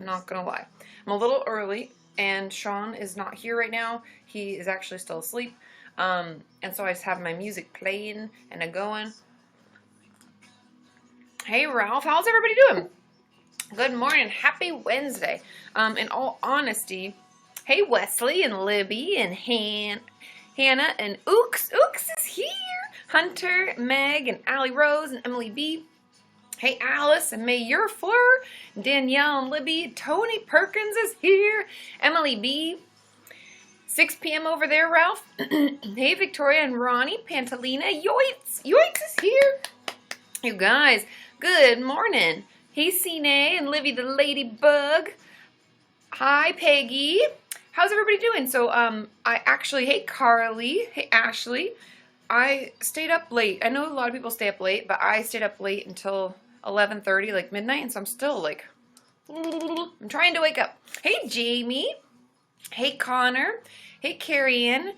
not gonna lie. I'm a little early, and Sean is not here right now. He is actually still asleep. And so I just have my music playing and a going. Hey Ralph, how's everybody doing? Good morning, happy Wednesday. In all honesty, hey Wesley and Libby and Hannah and Ooks. Ooks is here. Hunter, Meg, and Allie Rose and Emily B. Hey Alice and Mayor Fleur, Danielle and Libby, Tony Perkins is here, Emily B. 6 p.m. over there, Ralph. Hey Victoria and Ronnie, Pantalina, Yoitz is here. You guys, good morning. Hey Cine and Livy the Ladybug. Hi Peggy. How's everybody doing? So hey Carly, hey Ashley. I stayed up late. I know a lot of people stay up late, but I stayed up late until 11:30, like midnight, and so I'm still like, I'm trying to wake up. Hey Jamie, hey Connor, hey Carrie Ann,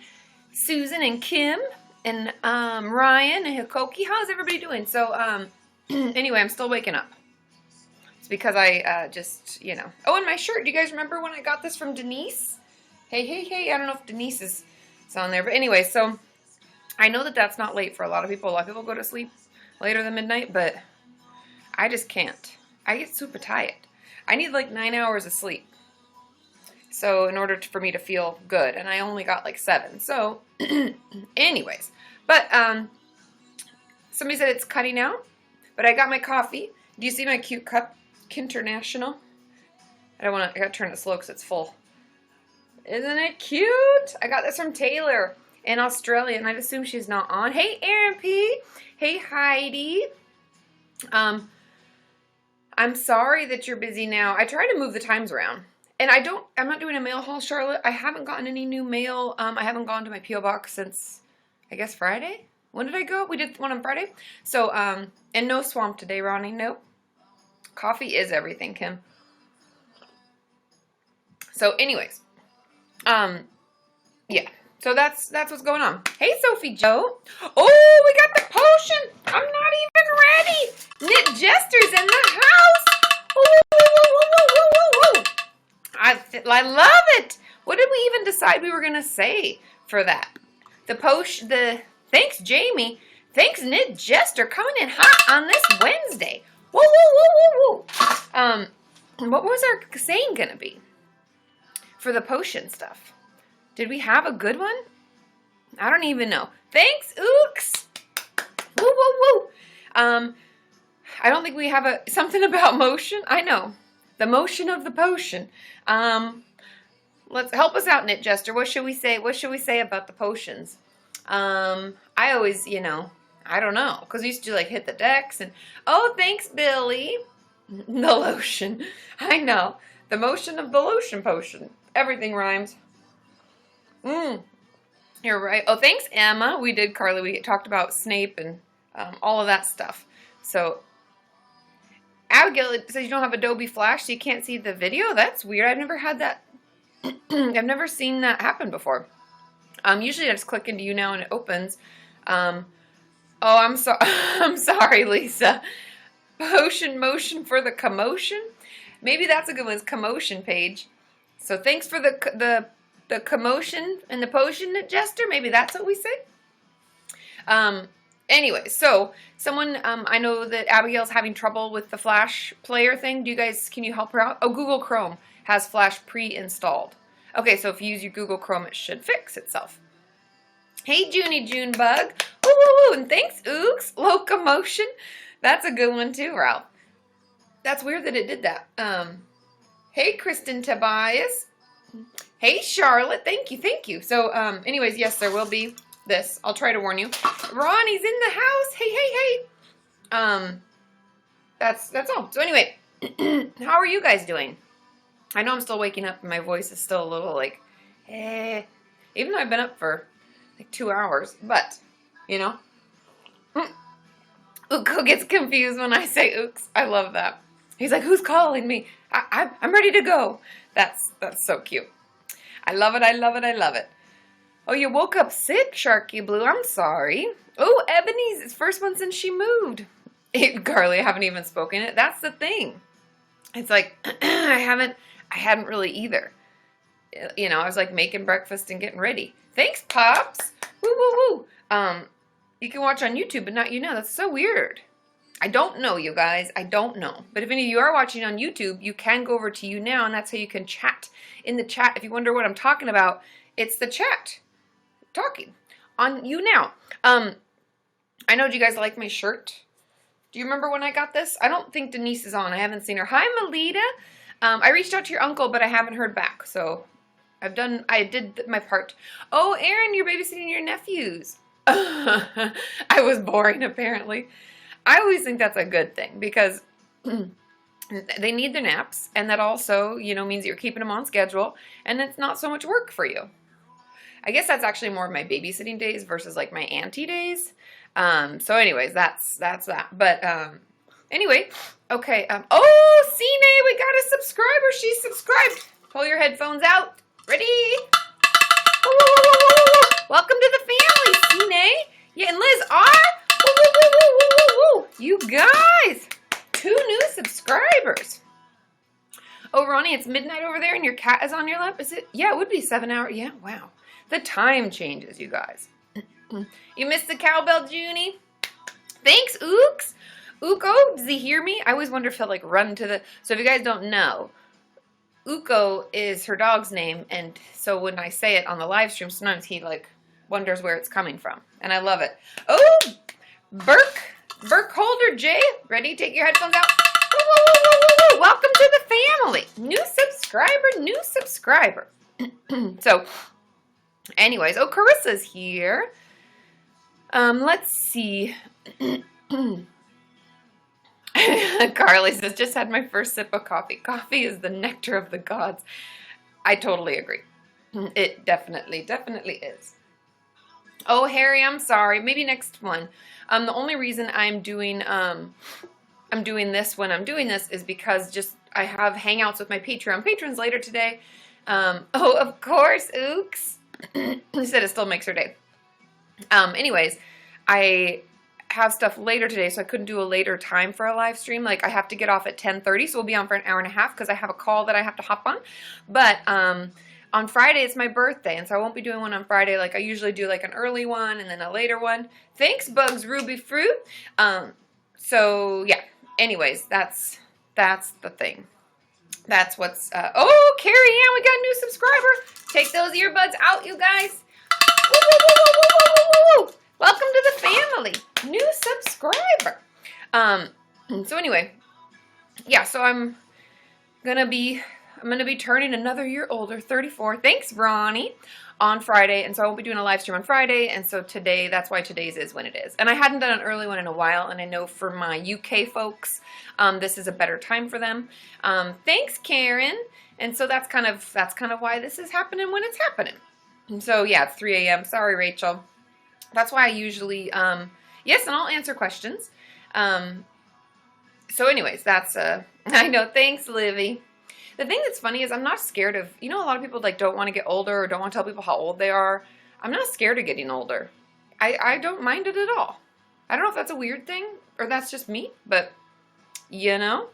Susan and Kim, and Ryan and Hikoki. How's everybody doing? So anyway, I'm still waking up. It's because I just, you know. Oh, and my shirt. Do you guys remember when I got this from Denise? Hey. I don't know if Denise is on there, but anyway, so I know that that's not late for a lot of people. A lot of people go to sleep later than midnight, but I just can't. I get super tired. I need like 9 hours of sleep. So in order for me to feel good, and I only got like 7. So anyways, but somebody said it's cutting out, but I got my coffee. Do you see my cute cup? International. I gotta turn it slow because it's full. Isn't it cute? I got this from Taylor in Australia, and I'd assume she's not on. Hey Erin P. Hey Heidi. I'm sorry that you're busy now. I try to move the times around. And I'm not doing a mail haul, Charlotte. I haven't gotten any new mail. I haven't gone to my P.O. box since, I guess, Friday? When did I go? We did one on Friday. So, and no swamp today, Ronnie. Nope. Coffee is everything, Kim. So, anyways. Yeah. So that's what's going on. Hey, Sophie Joe. Oh, we got the potion. I'm not even ready. Knit Jester's in the house. Woo. I love it. What did we even decide we were going to say for that? Thanks, Jamie. Thanks, Knit Jester, coming in hot on this Wednesday. Woo. What was our saying going to be for the potion stuff? Did we have a good one? I don't even know. Thanks, Ooks. Woo. I don't think we have something about motion. I know. The motion of the potion. Let's help us out, Knit Jester. What should we say? What should we say about the potions? I always, I don't know. Because we used to like hit the decks and, oh, thanks, Billy. The lotion. I know. The motion of the lotion potion. Everything rhymes. You're right. Oh, thanks, Emma. We did, Carly. We talked about Snape and all of that stuff. So, Abigail says you don't have Adobe Flash, so you can't see the video. That's weird. I've never had that. I've never seen that happen before. Usually I just click into YouNow and it opens. Oh, I'm sorry. I'm sorry, Lisa. Potion motion for the commotion. Maybe that's a good one. It's commotion page. So thanks for the commotion and the potion, Jester. Maybe that's what we say. Anyway, so someone, I know that Abigail's having trouble with the Flash player thing. Can you help her out? Oh, Google Chrome has Flash pre-installed. Okay, so if you use your Google Chrome, it should fix itself. Hey, Junie Junebug. Woo. And thanks, Ooks. Locomotion. That's a good one too, Ralph. That's weird that it did that. Hey, Kristen Tobias. Hey, Charlotte. Thank you. So, anyways, yes, there will be this. I'll try to warn you. Ronnie's in the house. Hey. That's all. So anyway, how are you guys doing? I know I'm still waking up and my voice is still a little like, even though I've been up for like 2 hours, but, Uko gets confused when I say ooks. I love that. He's like, who's calling me? I'm ready to go. That's so cute. I love it. Oh, you woke up sick, Sharky Blue. I'm sorry. Oh, Ebony's first one since she moved. Carly, I haven't even spoken it. That's the thing. it's like, I hadn't really either. You know, I was like making breakfast and getting ready. Thanks, Pops. Woo, woo, woo. You can watch on YouTube, but not YouNow. That's so weird. I don't know, you guys. I don't know. But if any of you are watching on YouTube, you can go over to YouNow, and that's how you can chat. In the chat, if you wonder what I'm talking about, it's the chat. Talking on YouNow. I know, do you guys like my shirt? Do you remember when I got this? I don't think Denise is on. I haven't seen her. Hi, Melita. I reached out to your uncle, but I haven't heard back. So I did my part. Oh, Aaron, you're babysitting your nephews. I was boring, apparently. I always think that's a good thing because they need their naps. And that also, you know, means that you're keeping them on schedule. And it's not so much work for you. I guess that's actually more of my babysitting days versus like my auntie days. So anyways, that's that. But anyway, okay. Oh, Cine, we got a subscriber. She's subscribed. Pull your headphones out. Ready? Woo, woo, woo, woo, woo, woo. Welcome to the family, Cine. Yeah, and Liz R. Woo, woo, woo, woo, woo, woo, woo. You guys, 2 new subscribers. Oh, Ronnie, it's midnight over there and your cat is on your lap. Is it? Yeah, it would be 7 hours. Yeah, wow. The time changes, you guys. You missed the cowbell, Junie? Thanks, Ooks. Uko, does he hear me? I always wonder if he'll like run to the... So if you guys don't know, Uko is her dog's name. And so when I say it on the live stream, sometimes he like wonders where it's coming from. And I love it. Oh, Burke Holder J. Ready? Take your headphones out. Woo, woo, woo, woo, woo, woo. Welcome to the family. New subscriber. So, anyways, oh, Carissa's here. Let's see. Carly says, just had my first sip of coffee. Coffee is the nectar of the gods. I totally agree. It definitely is. Oh, Harry, I'm sorry. Maybe next one. The only reason I'm doing this when I'm doing this is because just I have hangouts with my Patreon patrons later today. Oh, of course, Ooks. He said it still makes her day. Anyways, I have stuff later today, so I couldn't do a later time for a live stream. Like, I have to get off at 10:30, so we'll be on for an hour and a half because I have a call that I have to hop on. But on Friday, it's my birthday, and so I won't be doing one on Friday. Like, I usually do, like, an early one and then a later one. Thanks, Bugs Ruby Fruit. So, yeah. Anyways, that's the thing. That's what's... oh, Carrie Ann, we got a new subscriber. Take those earbuds out, you guys. Woo, woo, woo, woo, woo, woo, woo, woo. Welcome to the family. New subscriber. So anyway, yeah, so I'm gonna be turning another year older, 34. Thanks, Ronnie, on Friday. And so I won't be doing a live stream on Friday. And so today, that's why today's is when it is. And I hadn't done an early one in a while. And I know for my UK folks, this is a better time for them. Thanks, Karen. And so that's kind of why this is happening when it's happening. And so yeah, it's 3 a.m. Sorry, Rachel. That's why I usually, yes, and I'll answer questions. So anyways, that's, I know, thanks, Livy. The thing that's funny is I'm not scared of, you know, a lot of people like don't want to get older or don't want to tell people how old they are. I'm not scared of getting older. I don't mind it at all. I don't know if that's a weird thing or that's just me, but you know.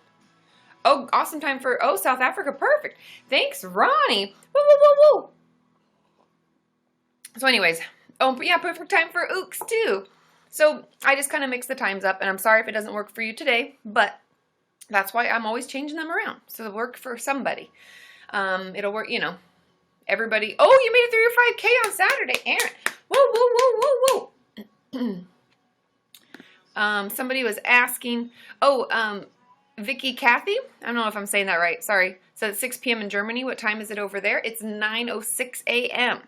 Oh, awesome time for, oh, South Africa, perfect. Thanks, Ronnie. Woo, woo, woo, woo. So anyways, oh, yeah, perfect time for Ooks, too. So I just kind of mix the times up, and I'm sorry if it doesn't work for you today, but that's why I'm always changing them around. So it'll work for somebody. It'll work, you know, everybody. Oh, you made it through your 5K on Saturday, Aaron. Whoa, whoa, whoa, whoa, whoa. Somebody was asking, oh, Vicky Kathy, I don't know if I'm saying that right, sorry. So it's 6 p.m. in Germany. What time is it over there? It's 9:06 a.m.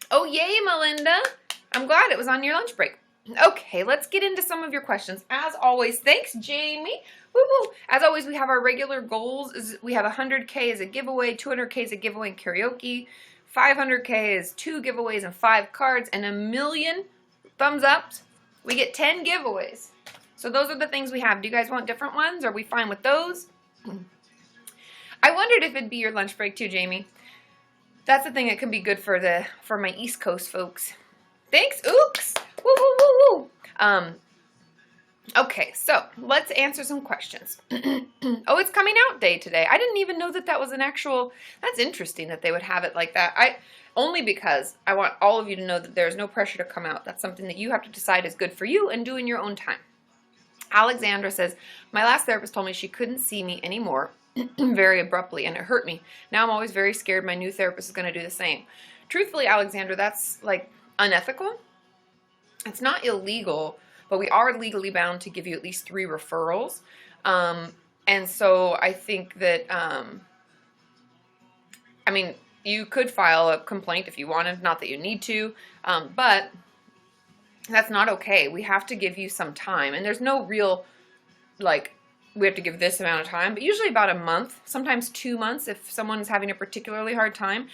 Oh, yay, Melinda. I'm glad it was on your lunch break. Okay, let's get into some of your questions. As always, thanks, Jamie. Woo woo. As always, we have our regular goals. We have 100K as a giveaway, 200K as a giveaway in karaoke, 500K is 2 giveaways and 5 cards, and 1 million thumbs ups. We get 10 giveaways. So those are the things we have. Do you guys want different ones? Are we fine with those? I wondered if it'd be your lunch break too, Jamie. That's the thing that can be good for my East Coast folks. Thanks, Ooks. Woo, woo, woo, woo. Okay, so let's answer some questions. Oh, it's coming out day today. I didn't even know that that was an actual, that's interesting that they would have it like that. Only because I want all of you to know that there's no pressure to come out. That's something that you have to decide is good for you and do in your own time. Alexandra says, my last therapist told me she couldn't see me anymore very abruptly, and it hurt me. Now I'm always very scared my new therapist is going to do the same. Truthfully, Alexandra, that's like unethical. It's not illegal, but we are legally bound to give you at least 3 referrals. And so I think that, I mean, you could file a complaint if you wanted, not that you need to, but that's not okay. We have to give you some time, and there's no real, like, we have to give this amount of time, but usually about a month, sometimes 2 months if someone's having a particularly hard time.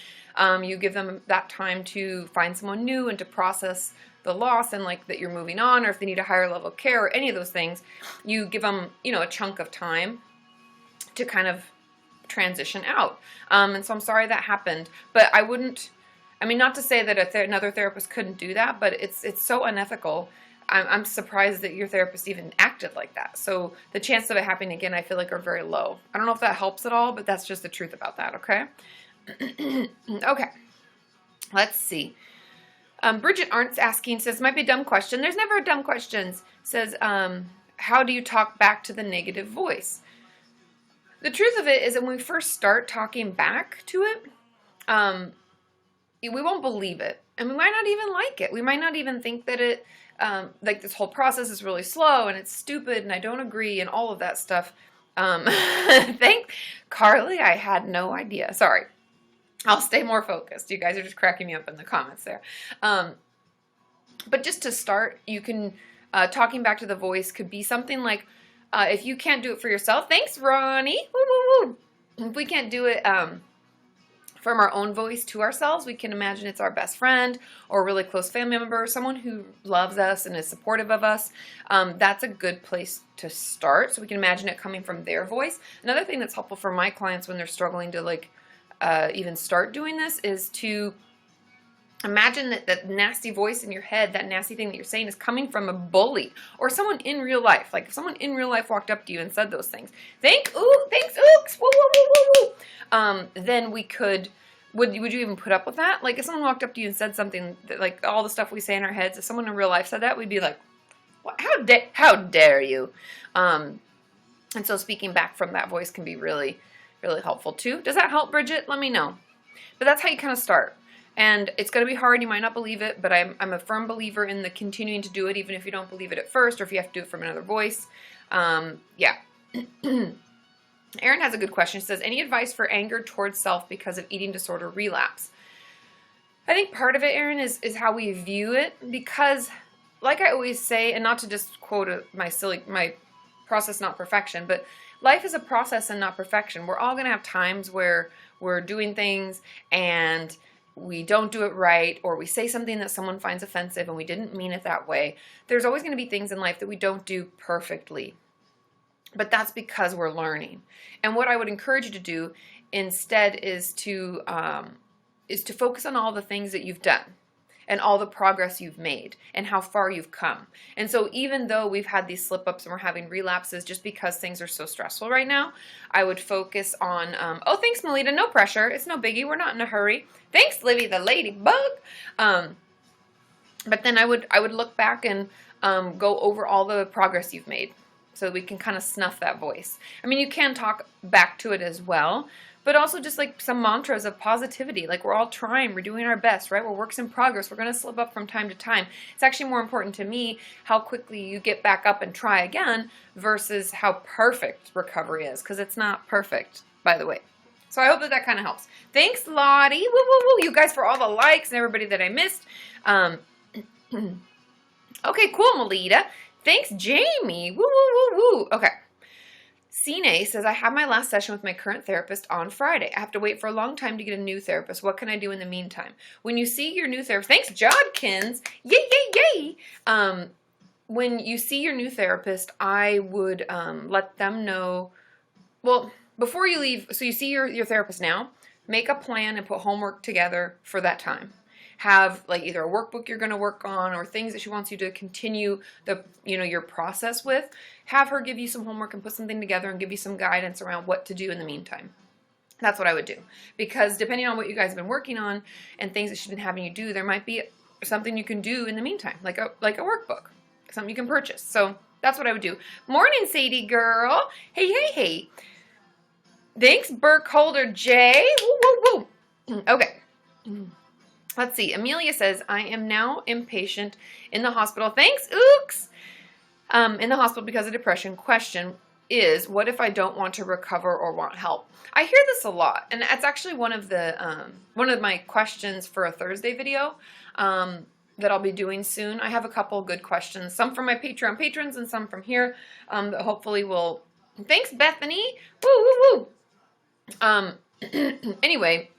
You give them that time to find someone new and to process the loss and like that you're moving on, or if they need a higher level of care or any of those things, you give them, you know, a chunk of time to kind of transition out. And so I'm sorry that happened, but I wouldn't, I mean, not to say that another therapist couldn't do that, but it's so unethical. I'm surprised that your therapist even acted like that. So the chances of it happening again, I feel like, are very low. I don't know if that helps at all, but that's just the truth about that, okay? Okay, let's see. Bridget Arndt's asking, says, might be a dumb question. There's never a dumb questions. Says, how do you talk back to the negative voice? The truth of it is that when we first start talking back to it, we won't believe it. And we might not even like it. We might not even think that it, like this whole process is really slow and it's stupid and I don't agree and all of that stuff. Thank Carly, I had no idea. Sorry. I'll stay more focused. You guys are just cracking me up in the comments there. But just to start, you can, talking back to the voice could be something like, if you can't do it for yourself, thanks, Ronnie. Woo, woo, woo. If we can't do it from our own voice to ourselves, we can imagine it's our best friend or a really close family member, someone who loves us and is supportive of us. That's a good place to start. So we can imagine it coming from their voice. Another thing that's helpful for my clients when they're struggling to like even start doing this is to imagine that that nasty voice in your head, that nasty thing that you're saying, is coming from a bully or someone in real life. Like if someone in real life walked up to you and said those things, thanks, ooks, woo, woo, woo, woo, woo. Then we could, would you even put up with that? Like if someone walked up to you and said something that, like all the stuff we say in our heads, if someone in real life said that, we'd be like, what? How dare you? And so speaking back from that voice can be really, really helpful too. Does that help, Bridget? Let me know. But that's how you kind of start. And it's going to be hard. You might not believe it, but I'm a firm believer in the continuing to do it, even if you don't believe it at first, or if you have to do it from another voice. Yeah. Erin has a good question. She says, any advice for anger towards self because of eating disorder relapse? I think part of it, Erin, is how we view it, because like I always say, and not to just quote my process, not perfection, but life is a process and not perfection. We're all going to have times where we're doing things and we don't do it right, or we say something that someone finds offensive and we didn't mean it that way. There's always going to be things in life that we don't do perfectly. But that's because we're learning. And what I would encourage you to do instead is to focus on all the things that you've done and all the progress you've made and how far you've come. And so even though we've had these slip-ups and we're having relapses just because things are so stressful right now, I would focus on, oh, thanks, Melita, no pressure. It's no biggie. We're not in a hurry. Thanks, Livy, the ladybug. But then I would look back and go over all the progress you've made so we can kind of snuff that voice. I mean, you can talk back to it as well, but also just like some mantras of positivity. Like we're all trying, we're doing our best, right? We're works in progress. We're going to slip up from time to time. It's actually more important to me how quickly you get back up and try again versus how perfect recovery is, because it's not perfect, by the way. So I hope that kind of helps. Thanks, Lottie. Woo, woo, woo. You guys for all the likes and everybody that I missed. Okay, cool, Melita. Thanks, Jamie. Woo, woo, woo, woo. Okay. Cine says, I have my last session with my current therapist on Friday. I have to wait for a long time to get a new therapist. What can I do in the meantime? When you see your new therapist, thanks, Jodkins. Yay, yay, yay. When you see your new therapist, I would let them know, well, before you leave, so you see your therapist now, make a plan and put homework together for that time. have like either a workbook you're going to work on or things that she wants you to continue your process with, have her give you some homework and put something together and give you some guidance around what to do in the meantime. That's what I would do, because depending on what you guys have been working on and things that she's been having you do, there might be something you can do in the meantime, like a workbook, something you can purchase. So that's what I would do. Morning, Sadie girl. Hey, hey, hey. Thanks, Burkholder J. Woo, woo, woo. Okay. Let's see. Amelia says, I am now inpatient in the hospital. Thanks, Ooks. In the hospital because of depression. Question is, what if I don't want to recover or want help? I hear this a lot, and that's actually one of my questions for a Thursday video that I'll be doing soon. I have a couple good questions, some from my Patreon patrons and some from here that hopefully will. Thanks, Bethany. Woo, woo, woo. Anyway,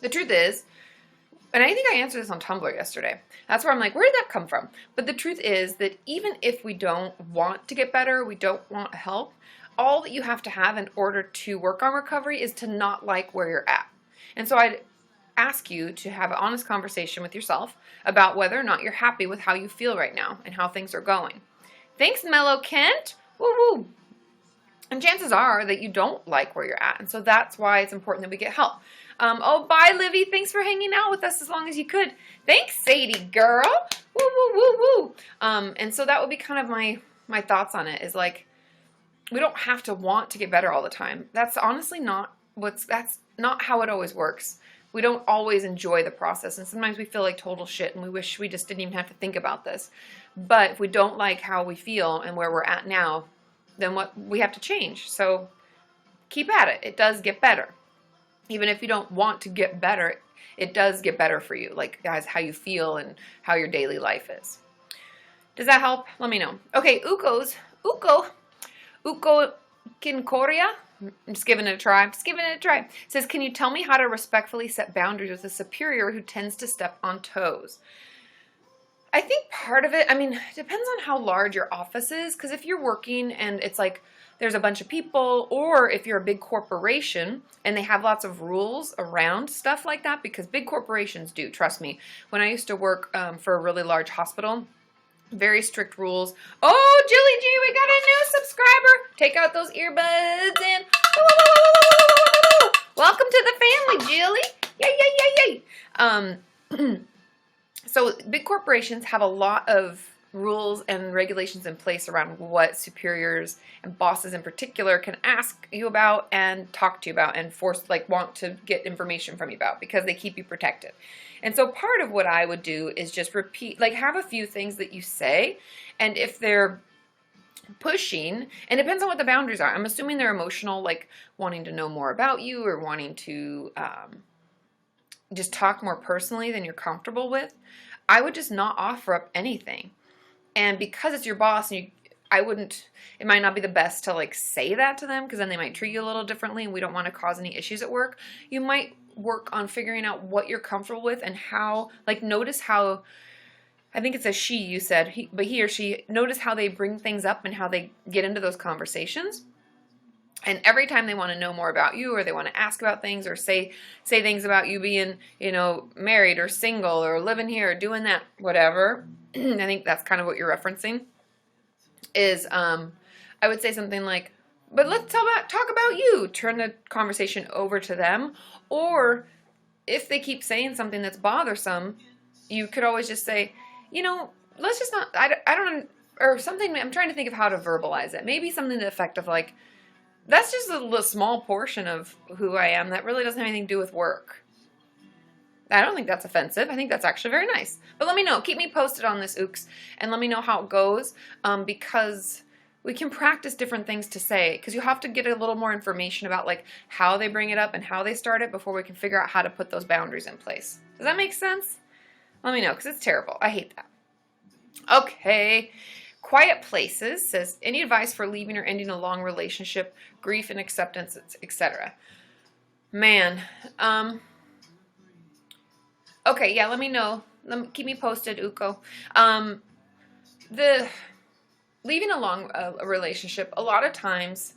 the truth is, and I think I answered this on Tumblr yesterday. That's where I'm like, where did that come from? But the truth is that even if we don't want to get better, we don't want help, all that you have to have in order to work on recovery is to not like where you're at. And so I'd ask you to have an honest conversation with yourself about whether or not you're happy with how you feel right now and how things are going. Thanks, Mellow Kent. Woo woo. And chances are that you don't like where you're at. And so that's why it's important that we get help. Oh, bye, Livy. Thanks for hanging out with us as long as you could. Thanks, Sadie girl. Woo, woo, woo, woo. And so that would be kind of my thoughts on it, is like, we don't have to want to get better all the time. That's honestly that's not how it always works. We don't always enjoy the process, and sometimes we feel like total shit and we wish we just didn't even have to think about this. But if we don't like how we feel and where we're at now, then we have to change. So keep at it. It does get better. Even if you don't want to get better, it does get better for you, like as how you feel and how your daily life is. Does that help? Let me know. Okay, Uko Kinkoria, I'm just giving it a try. Says, can you tell me how to respectfully set boundaries with a superior who tends to step on toes? I think part of it, it depends on how large your office is, because if you're working and it's like there's a bunch of people, or if you're a big corporation and they have lots of rules around stuff like that, because big corporations do, trust me. When I used to work for a really large hospital, very strict rules. Oh, Julie G, we got a new subscriber. Take out those earbuds and welcome to the family, Julie. Yay, yay, yay, yay. So big corporations have a lot of rules and regulations in place around what superiors and bosses in particular can ask you about and talk to you about and want to get information from you about, because they keep you protected. And so part of what I would do is just repeat, have a few things that you say, and if they're pushing, and it depends on what the boundaries are. I'm assuming they're emotional, like wanting to know more about you or wanting to just talk more personally than you're comfortable with. I would just not offer up anything. And because it's your boss, and it might not be the best to say that to them, because then they might treat you a little differently, and we don't want to cause any issues at work. You might work on figuring out what you're comfortable with and how, notice how, I think it's a she, you said, but he or she, notice how they bring things up and how they get into those conversations. And every time they want to know more about you, or they want to ask about things, or say things about you being, married or single or living here or doing that, whatever, I think that's kind of what you're referencing, is I would say something like, but let's talk about you. Turn the conversation over to them. Or if they keep saying something that's bothersome, you could always just say, let's just not, I don't, or something. I'm trying to think of how to verbalize it. Maybe something to the effect of that's just a little small portion of who I am that really doesn't have anything to do with work. I don't think that's offensive. I think that's actually very nice. But let me know. Keep me posted on this, Ooks, and let me know how it goes, because we can practice different things to say, because you have to get a little more information about how they bring it up and how they start it before we can figure out how to put those boundaries in place. Does that make sense? Let me know, because it's terrible. I hate that. Okay. Quiet Places says, any advice for leaving or ending a long relationship, grief and acceptance, etc.? Man. Okay, yeah, let me know. Keep me posted, Uko. The leaving a long relationship, a lot of times,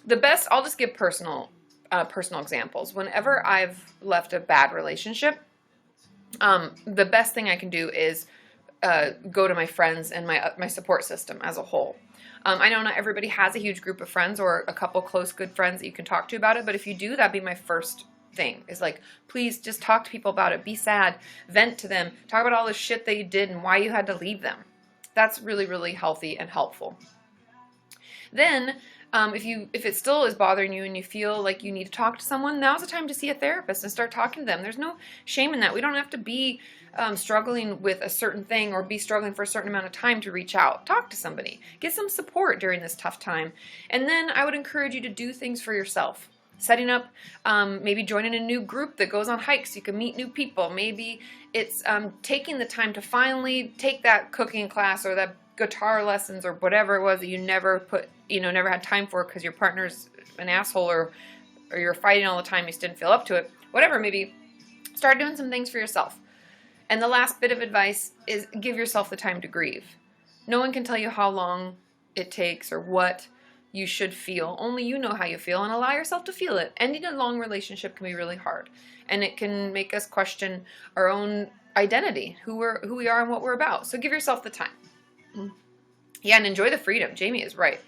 the best, I'll just give personal examples. Whenever I've left a bad relationship, the best thing I can do is go to my friends and my support system as a whole. I know not everybody has a huge group of friends or a couple close good friends that you can talk to about it, but if you do, that'd be my first thing, is like, please just talk to people about it. Be sad, vent to them, talk about all the shit that you did and why you had to leave them. That's really, really healthy and helpful. Then, if it still is bothering you and you feel like you need to talk to someone, now's the time to see a therapist and start talking to them. There's no shame in that. We don't have to be struggling with a certain thing or be struggling for a certain amount of time to reach out. Talk to somebody. Get some support during this tough time. And then I would encourage you to do things for yourself. Setting up, maybe joining a new group that goes on hikes so you can meet new people. Maybe it's taking the time to finally take that cooking class or that guitar lessons or whatever it was that you never had time for because your partner's an asshole or you're fighting all the time, you just didn't feel up to it. Whatever, maybe start doing some things for yourself. And the last bit of advice is give yourself the time to grieve. No one can tell you how long it takes or what you should feel. Only you know how you feel, and allow yourself to feel it. Ending a long relationship can be really hard, and it can make us question our own identity, who we are and what we're about. So give yourself the time. Yeah, and enjoy the freedom. Jamie is right.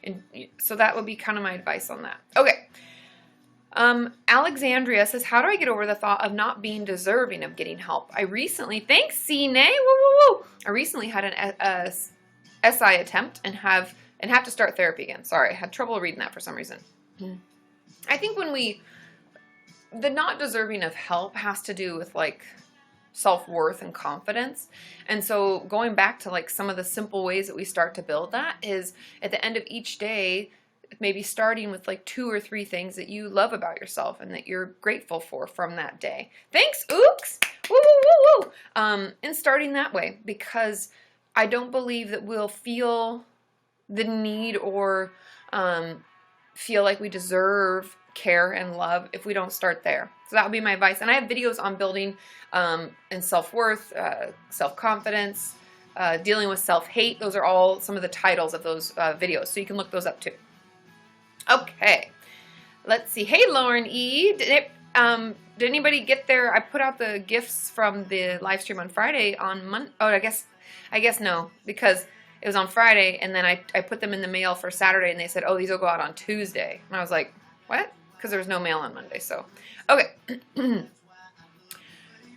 And so that would be kind of my advice on that. Okay. Alexandria says, how do I get over the thought of not being deserving of getting help? Thanks, Cine. Woo, woo, woo. I recently had an SI attempt and have to start therapy again. Sorry, I had trouble reading that for some reason. I think the not deserving of help has to do with like self-worth and confidence. And so going back to like some of the simple ways that we start to build that is at the end of each day, maybe starting with like 2 or 3 things that you love about yourself and that you're grateful for from that day. Thanks, Ooks! Woo, woo, woo, woo! And starting that way, because I don't believe that we'll feel the need or feel like we deserve care and love if we don't start there. So that would be my advice. And I have videos on building and self-worth, self-confidence, dealing with self-hate. Those are all some of the titles of those videos, so you can look those up too. Okay, let's see. Hey, Lauren E. Did anybody get there? I put out the gifts from the live stream on Friday on Monday. Oh, I guess no, because it was on Friday, and then I put them in the mail for Saturday, and they said, oh, these will go out on Tuesday. And I was like, what? Because there was no mail on Monday, so. Okay.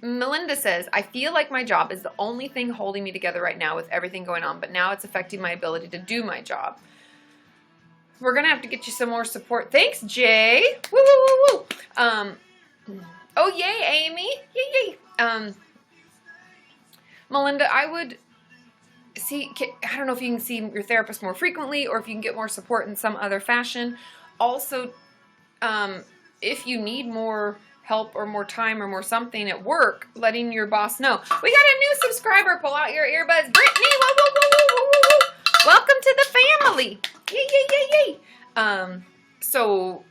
Melinda says, I feel like my job is the only thing holding me together right now with everything going on, but now it's affecting my ability to do my job. We're going to have to get you some more support. Thanks, Jay. Woo, woo, woo, woo. Oh, yay, Amy. Yay, yay. Melinda, I would see, I don't know if you can see your therapist more frequently or if you can get more support in some other fashion. Also, if you need more help or more time or more something at work, letting your boss know. We got a new subscriber. Pull out your earbuds. Brittany, whoa, whoa, whoa, whoa, whoa, whoa, whoa. Welcome to the family. Yay, yay, yay, yay. So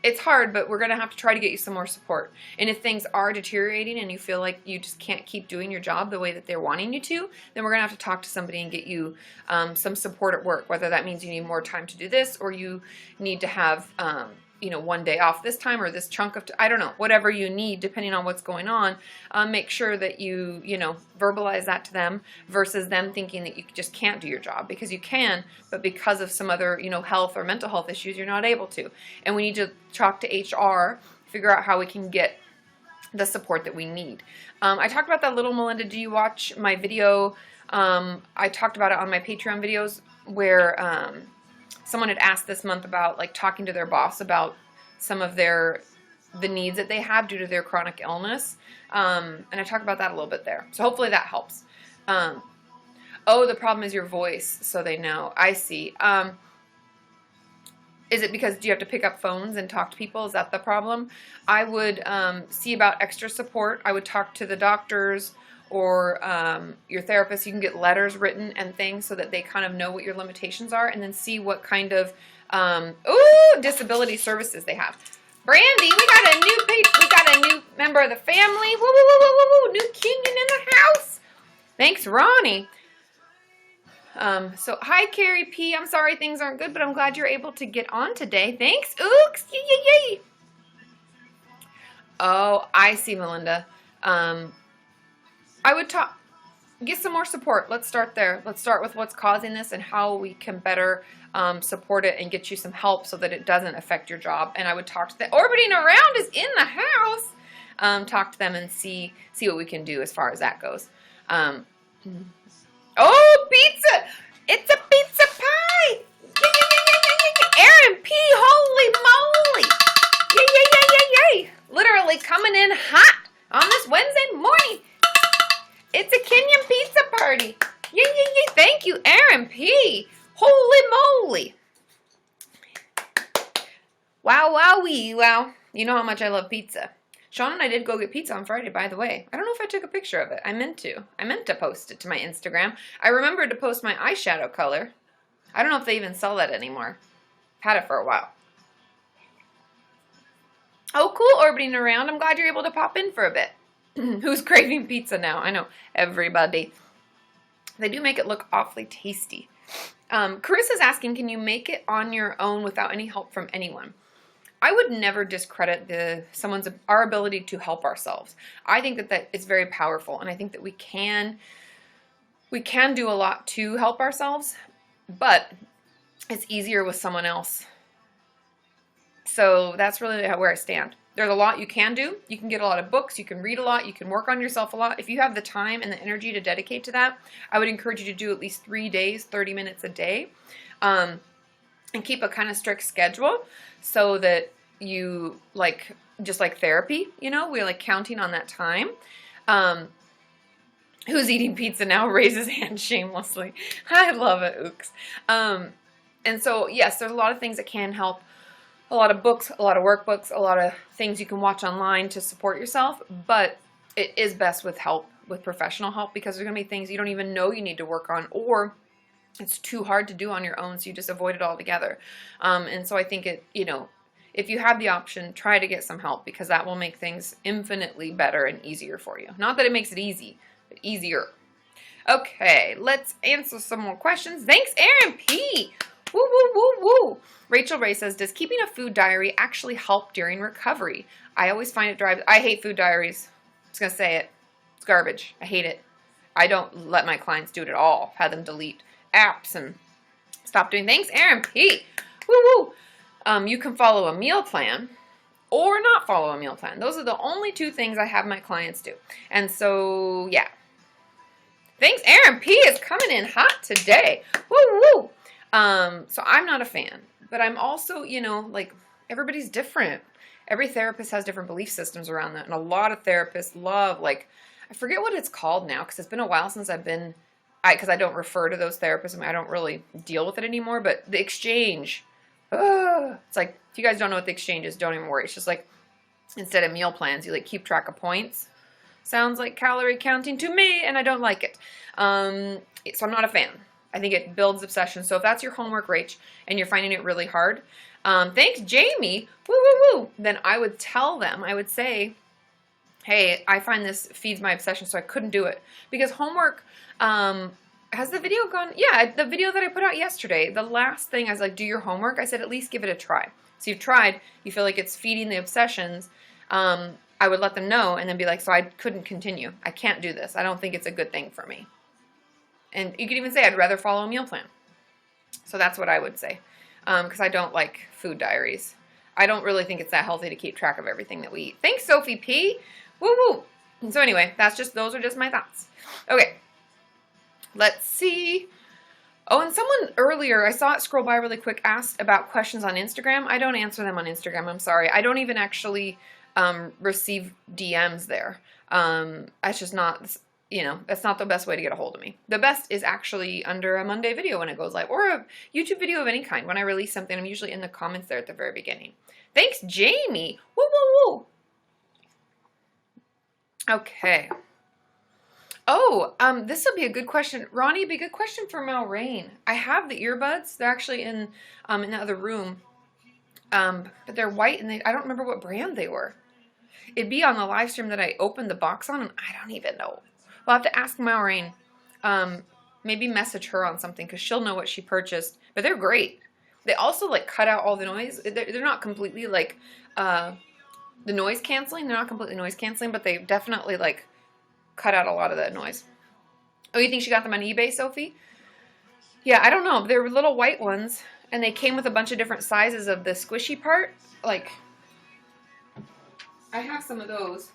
it's hard, but we're going to have to try to get you some more support. And if things are deteriorating and you feel like you just can't keep doing your job the way that they're wanting you to, then we're going to have to talk to somebody and get you some support at work, whether that means you need more time to do this or you need to have, one day off this time or this chunk of, I don't know, whatever you need, depending on what's going on, make sure that you, verbalize that to them versus them thinking that you just can't do your job, because you can, but because of some other, health or mental health issues, you're not able to. And we need to talk to HR, figure out how we can get the support that we need. I talked about that little, Melinda. Do you watch my video? I talked about it on my Patreon videos where, someone had asked this month about like talking to their boss about some of the needs that they have due to their chronic illness. And I talked about that a little bit there. So hopefully that helps. Oh, the problem is your voice, so they know. I see. Is it because do you have to pick up phones and talk to people? Is that the problem? I would see about extra support. I would talk to the doctors or your therapist. You can get letters written and things so that they kind of know what your limitations are, and then see what kind of disability services they have. Brandy, we got a new member of the family. Woo, woo, woo, woo, woo, woo. New Kenyan in the house. Thanks, Ronnie. So hi, Carrie P. I'm sorry things aren't good, but I'm glad you're able to get on today. Thanks. Ooks. Yay, yay, yay. Oh, I see, Melinda. I would get some more support. Let's start there. Let's start with what's causing this and how we can better support it and get you some help so that it doesn't affect your job. And I would talk to the orbiting around is in the house. Talk to them and see what we can do as far as that goes. Oh, pizza! It's a pizza pie! Aaron P, holy moly! Yay! Literally coming in hot on this Wednesday morning. It's a Kenyan pizza party. Yay. Thank you, Aaron P. Holy moly. Wow. You know how much I love pizza. Sean and I did go get pizza on Friday, by the way. I don't know if I took a picture of it. I meant to post it to my Instagram. I remembered to post my eyeshadow color. I don't know if they even sell that anymore. Had it for a while. Oh, cool, orbiting around. I'm glad you're able to pop in for a bit. Who's craving pizza now? I know, everybody. They do make it look awfully tasty. Carissa's asking, can you make it on your own without any help from anyone? I would never discredit our ability to help ourselves. I think that is very powerful, and I think that we can do a lot to help ourselves, but it's easier with someone else. So that's really where I stand. There's a lot you can do. You can get a lot of books. You can read a lot. You can work on yourself a lot. If you have the time and the energy to dedicate to that, I would encourage you to do at least 3 days, 30 minutes a day, and keep a kind of strict schedule so that you, just like therapy, we're like counting on that time. Who's eating pizza now? Raise his hand shamelessly. I love it, ooks. And so, yes, there's a lot of things that can help. A lot of books, a lot of workbooks, a lot of things you can watch online to support yourself, but it is best with help, with professional help, because there's going to be things you don't even know you need to work on, or it's too hard to do on your own, so you just avoid it altogether. And so I think if you have the option, try to get some help, because that will make things infinitely better and easier for you. Not that it makes it easy, but easier. Okay, let's answer some more questions. Thanks, Aaron P. Woo. Rachel Ray says, does keeping a food diary actually help during recovery? I always find it drives. I hate food diaries. I was going to say it. It's garbage. I hate it. I don't let my clients do it at all. Have them delete apps and stop doing. Thanks, Aaron P. Woo. You can follow a meal plan or not follow a meal plan. Those are the only two things I have my clients do. And so, yeah. Thanks, Aaron P. is coming in hot today. Woo. So I'm not a fan, but I'm also, everybody's different. Every therapist has different belief systems around that. And a lot of therapists love, I forget what it's called now, because it's been a while since because I don't refer to those therapists. I don't really deal with it anymore, but the exchange, it's like, if you guys don't know what the exchange is, don't even worry. It's just instead of meal plans, you keep track of points. Sounds like calorie counting to me, and I don't like it. So I'm not a fan. I think it builds obsession. So if that's your homework, Rach, and you're finding it really hard, thanks, Jamie, woo, then I would tell them, I would say, hey, I find this feeds my obsession, so I couldn't do it. Because homework, has the video gone? Yeah, the video that I put out yesterday, the last thing I was like, do your homework. I said, at least give it a try. So you've tried, you feel like it's feeding the obsessions. I would let them know and then be like, so I couldn't continue. I can't do this. I don't think it's a good thing for me. And you could even say, I'd rather follow a meal plan. So that's what I would say. Because I don't like food diaries. I don't really think it's that healthy to keep track of everything that we eat. Thanks, Sophie P. Woo. And so anyway, those are just my thoughts. Okay. Let's see. Oh, and someone earlier, I saw it scroll by really quick, asked about questions on Instagram. I don't answer them on Instagram. I'm sorry. I don't even actually receive DMs there. That's just not... that's not the best way to get a hold of me. The best is actually under a Monday video when it goes live, or a YouTube video of any kind. When I release something, I'm usually in the comments there at the very beginning. Thanks, Jamie. Woo. Okay. Oh, this will be a good question. Ronnie, it'd be a good question for Maureen. I have the earbuds. They're actually in the other room. But they're white, and I don't remember what brand they were. It'd be on the live stream that I opened the box on, and I don't even know. We'll have to ask Maureen. Maybe message her on something, because she'll know what she purchased. But they're great. They also cut out all the noise. They're not completely the noise canceling. They're not completely noise canceling, but they definitely cut out a lot of that noise. Oh, you think she got them on eBay, Sophie? Yeah, I don't know. They were little white ones, and they came with a bunch of different sizes of the squishy part. Like, I have some of those.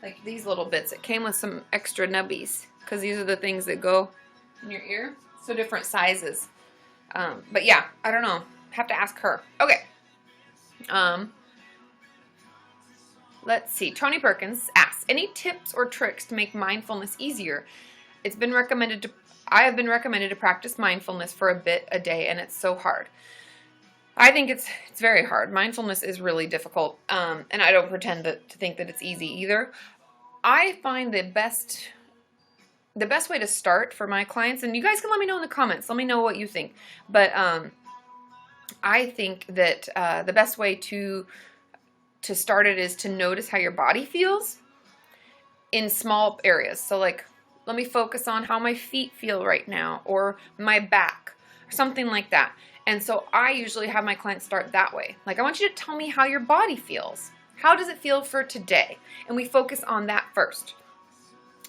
Like these little bits. It came with some extra nubbies, because these are the things that go in your ear. So different sizes. But yeah, I don't know. Have to ask her. Okay. Let's see. Tony Perkins asks, any tips or tricks to make mindfulness easier? It's been recommended to, I have been recommended to practice mindfulness for a bit a day, and it's so hard. I think it's very hard. Mindfulness is really difficult, and I don't pretend to think that it's easy either. I find the best way to start for my clients, and you guys can let me know in the comments. Let me know what you think. But I think that the best way to start it is to notice how your body feels in small areas. So like, let me focus on how my feet feel right now, or my back, or something like that. And so I usually have my clients start that way. Like, I want you to tell me how your body feels. How does it feel for today? And we focus on that first.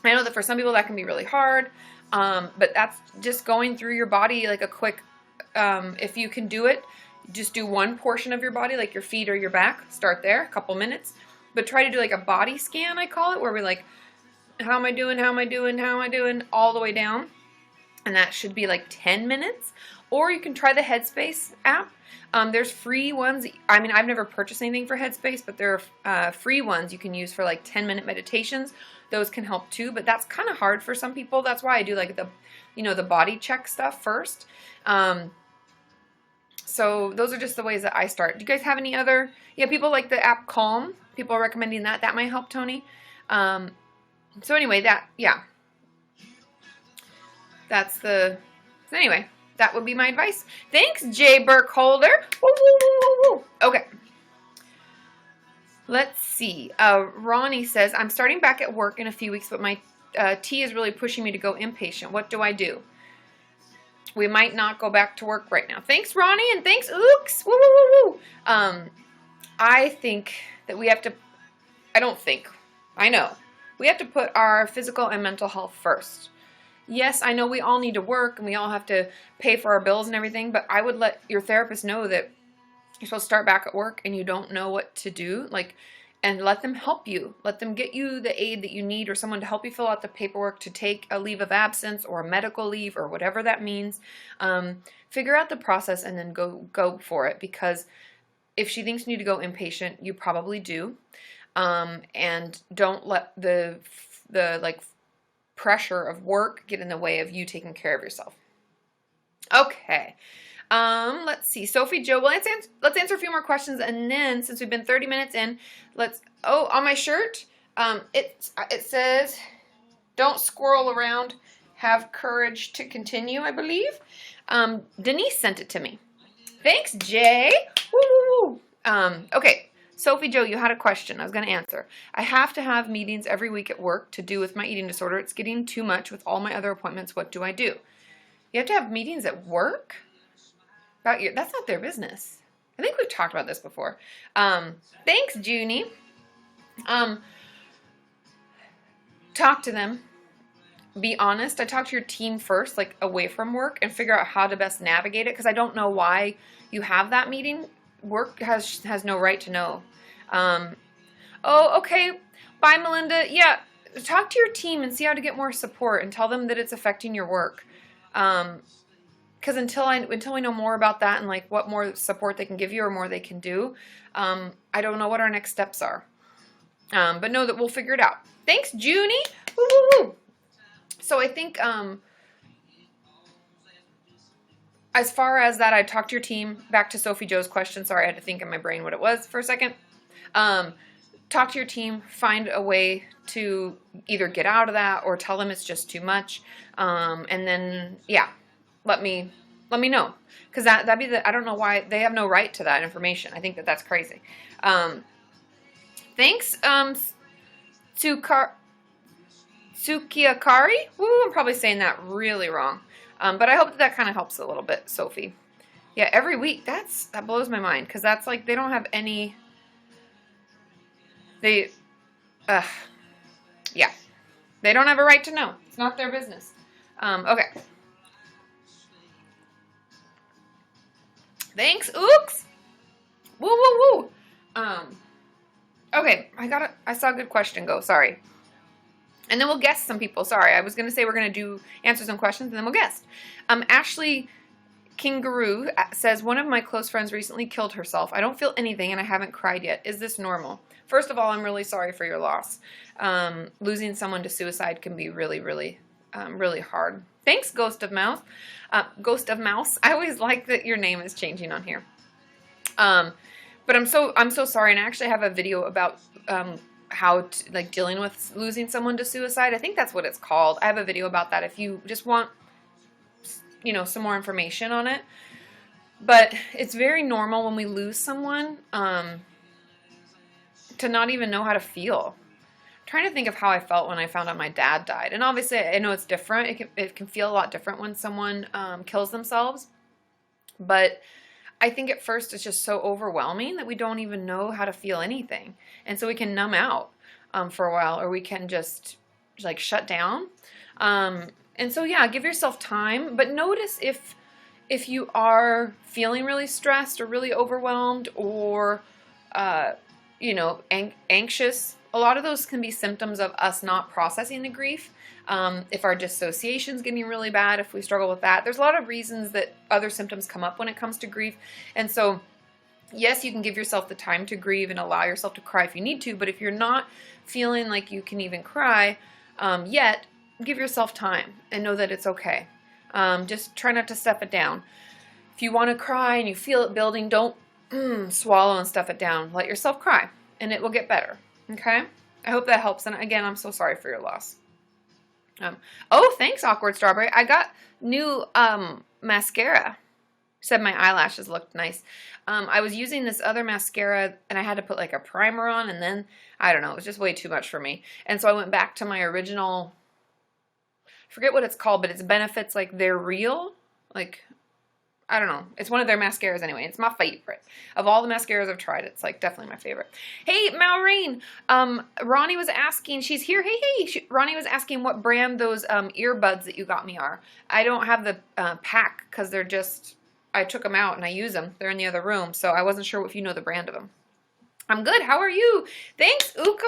I know that for some people that can be really hard, but that's just going through your body like a quick, if you can do it, just do one portion of your body, like your feet or your back. Start there, a couple minutes. But try to do like a body scan, I call it, where we're like, how am I doing, how am I doing, how am I doing, all the way down. And that should be like 10 minutes. Or you can try the Headspace app. There's free ones. I mean, I've never purchased anything for Headspace, but there are free ones you can use for like 10-minute meditations. Those can help too, but that's kind of hard for some people. That's why I do like the body check stuff first. So those are just the ways that I start. Do you guys have any other? Yeah, people like the app Calm. People are recommending that. That might help, Tony. So anyway, anyway, that would be my advice. Thanks, Jay Burkholder. Woo, woo, woo, woo, woo. Okay. Let's see. Ronnie says, I'm starting back at work in a few weeks, but my T is really pushing me to go inpatient. What do I do? We might not go back to work right now. Thanks, Ronnie, and thanks, Ooks. Woo, woo, woo, woo. I think that we have to, I know. We have to put our physical and mental health first. Yes, I know we all need to work and we all have to pay for our bills and everything, but I would let your therapist know that you're supposed to start back at work and you don't know what to do, and let them help you. Let them get you the aid that you need, or someone to help you fill out the paperwork to take a leave of absence or a medical leave or whatever that means. Figure out the process and then go for it, because if she thinks you need to go inpatient, you probably do. And don't let the pressure of work get in the way of you taking care of yourself. Okay. Let's see. Sophie Joe, well, let's answer a few more questions, and then since we've been 30 minutes in, on my shirt, it says, don't squirrel around, have courage to continue, I believe. Denise sent it to me. Thanks, Jay. Woo, woo, woo. Okay. Sophie Joe, you had a question I was going to answer. I have to have meetings every week at work to do with my eating disorder. It's getting too much with all my other appointments. What do I do? You have to have meetings at work? That's not their business. I think we've talked about this before. Thanks, Junie. Talk to them. Be honest. I talk to your team first, like away from work, and figure out how to best navigate it, because I don't know why you have that meeting. Work has no right to know. Oh, okay. Bye, Melinda. Yeah, talk to your team and see how to get more support, and tell them that it's affecting your work. Because until we know more about that and like what more support they can give you or more they can do, I don't know what our next steps are. But know that we'll figure it out. Thanks, Junie. Woo, woo, woo. So I think as far as that, I talked to your team. Back to Sophie Joe's question. Sorry, I had to think in my brain what it was for a second. Talk to your team. Find a way to either get out of that or tell them it's just too much. And then, yeah, let me know. Because that'd be I don't know why they have no right to that information. I think that's crazy. Thanks, Sukiakari. Woo, I'm probably saying that really wrong. But I hope that kind of helps a little bit, Sophie. Yeah, every week. That blows my mind, because that's like they don't have any. Yeah, They don't have a right to know. It's not their business. Okay. Thanks, Ooks. Woo, woo, woo. Okay, I saw a good question go. Sorry. And then we'll guess some people. Sorry, I was going to say we're going to answer some questions, and then we'll guess. Ashley Kingaroo says, one of my close friends recently killed herself. I don't feel anything, and I haven't cried yet. Is this normal? First of all, I'm really sorry for your loss. Losing someone to suicide can be really, really, really hard. Thanks, Ghost of Mouse. Ghost of Mouse. I always like that your name is changing on here. But I'm so sorry, and I actually have a video about how to, like, dealing with losing someone to suicide. I think that's what it's called. I have a video about that if you just want, you know, some more information on it. But it's very normal when we lose someone to not even know how to feel. I'm trying to think of how I felt when I found out my dad died. And obviously, I know it's different. It can feel a lot different when someone kills themselves. But I think at first it's just so overwhelming that we don't even know how to feel anything. And so we can numb out for a while, or we can just like shut down. And so, yeah, give yourself time, but notice if you are feeling really stressed or really overwhelmed or, you know, anxious. A lot of those can be symptoms of us not processing the grief. If our dissociation is getting really bad, if we struggle with that, there's a lot of reasons that other symptoms come up when it comes to grief. And so, yes, you can give yourself the time to grieve and allow yourself to cry if you need to, but if you're not feeling like you can even cry yet, give yourself time and know that it's okay. Just try not to stuff it down. If you want to cry and you feel it building, don't swallow and stuff it down. Let yourself cry, and it will get better. Okay? I hope that helps. And again, I'm so sorry for your loss. Oh, thanks, Awkward Strawberry. I got new mascara. Said my eyelashes looked nice. I was using this other mascara, and I had to put like a primer on, and then, I don't know, it was just way too much for me. And so I went back to my original, I forget what it's called, but it's Benefits, like They're Real. Like, I don't know. It's one of their mascaras anyway. It's my favorite. Of all the mascaras I've tried, it's like definitely my favorite. Hey, Maureen. Ronnie was asking, she's here. Hey. Ronnie was asking what brand those earbuds that you got me are. I don't have the pack because they're just, I took them out and I use them. They're in the other room, so I wasn't sure if you know the brand of them. I'm good. How are you? Thanks, Uko.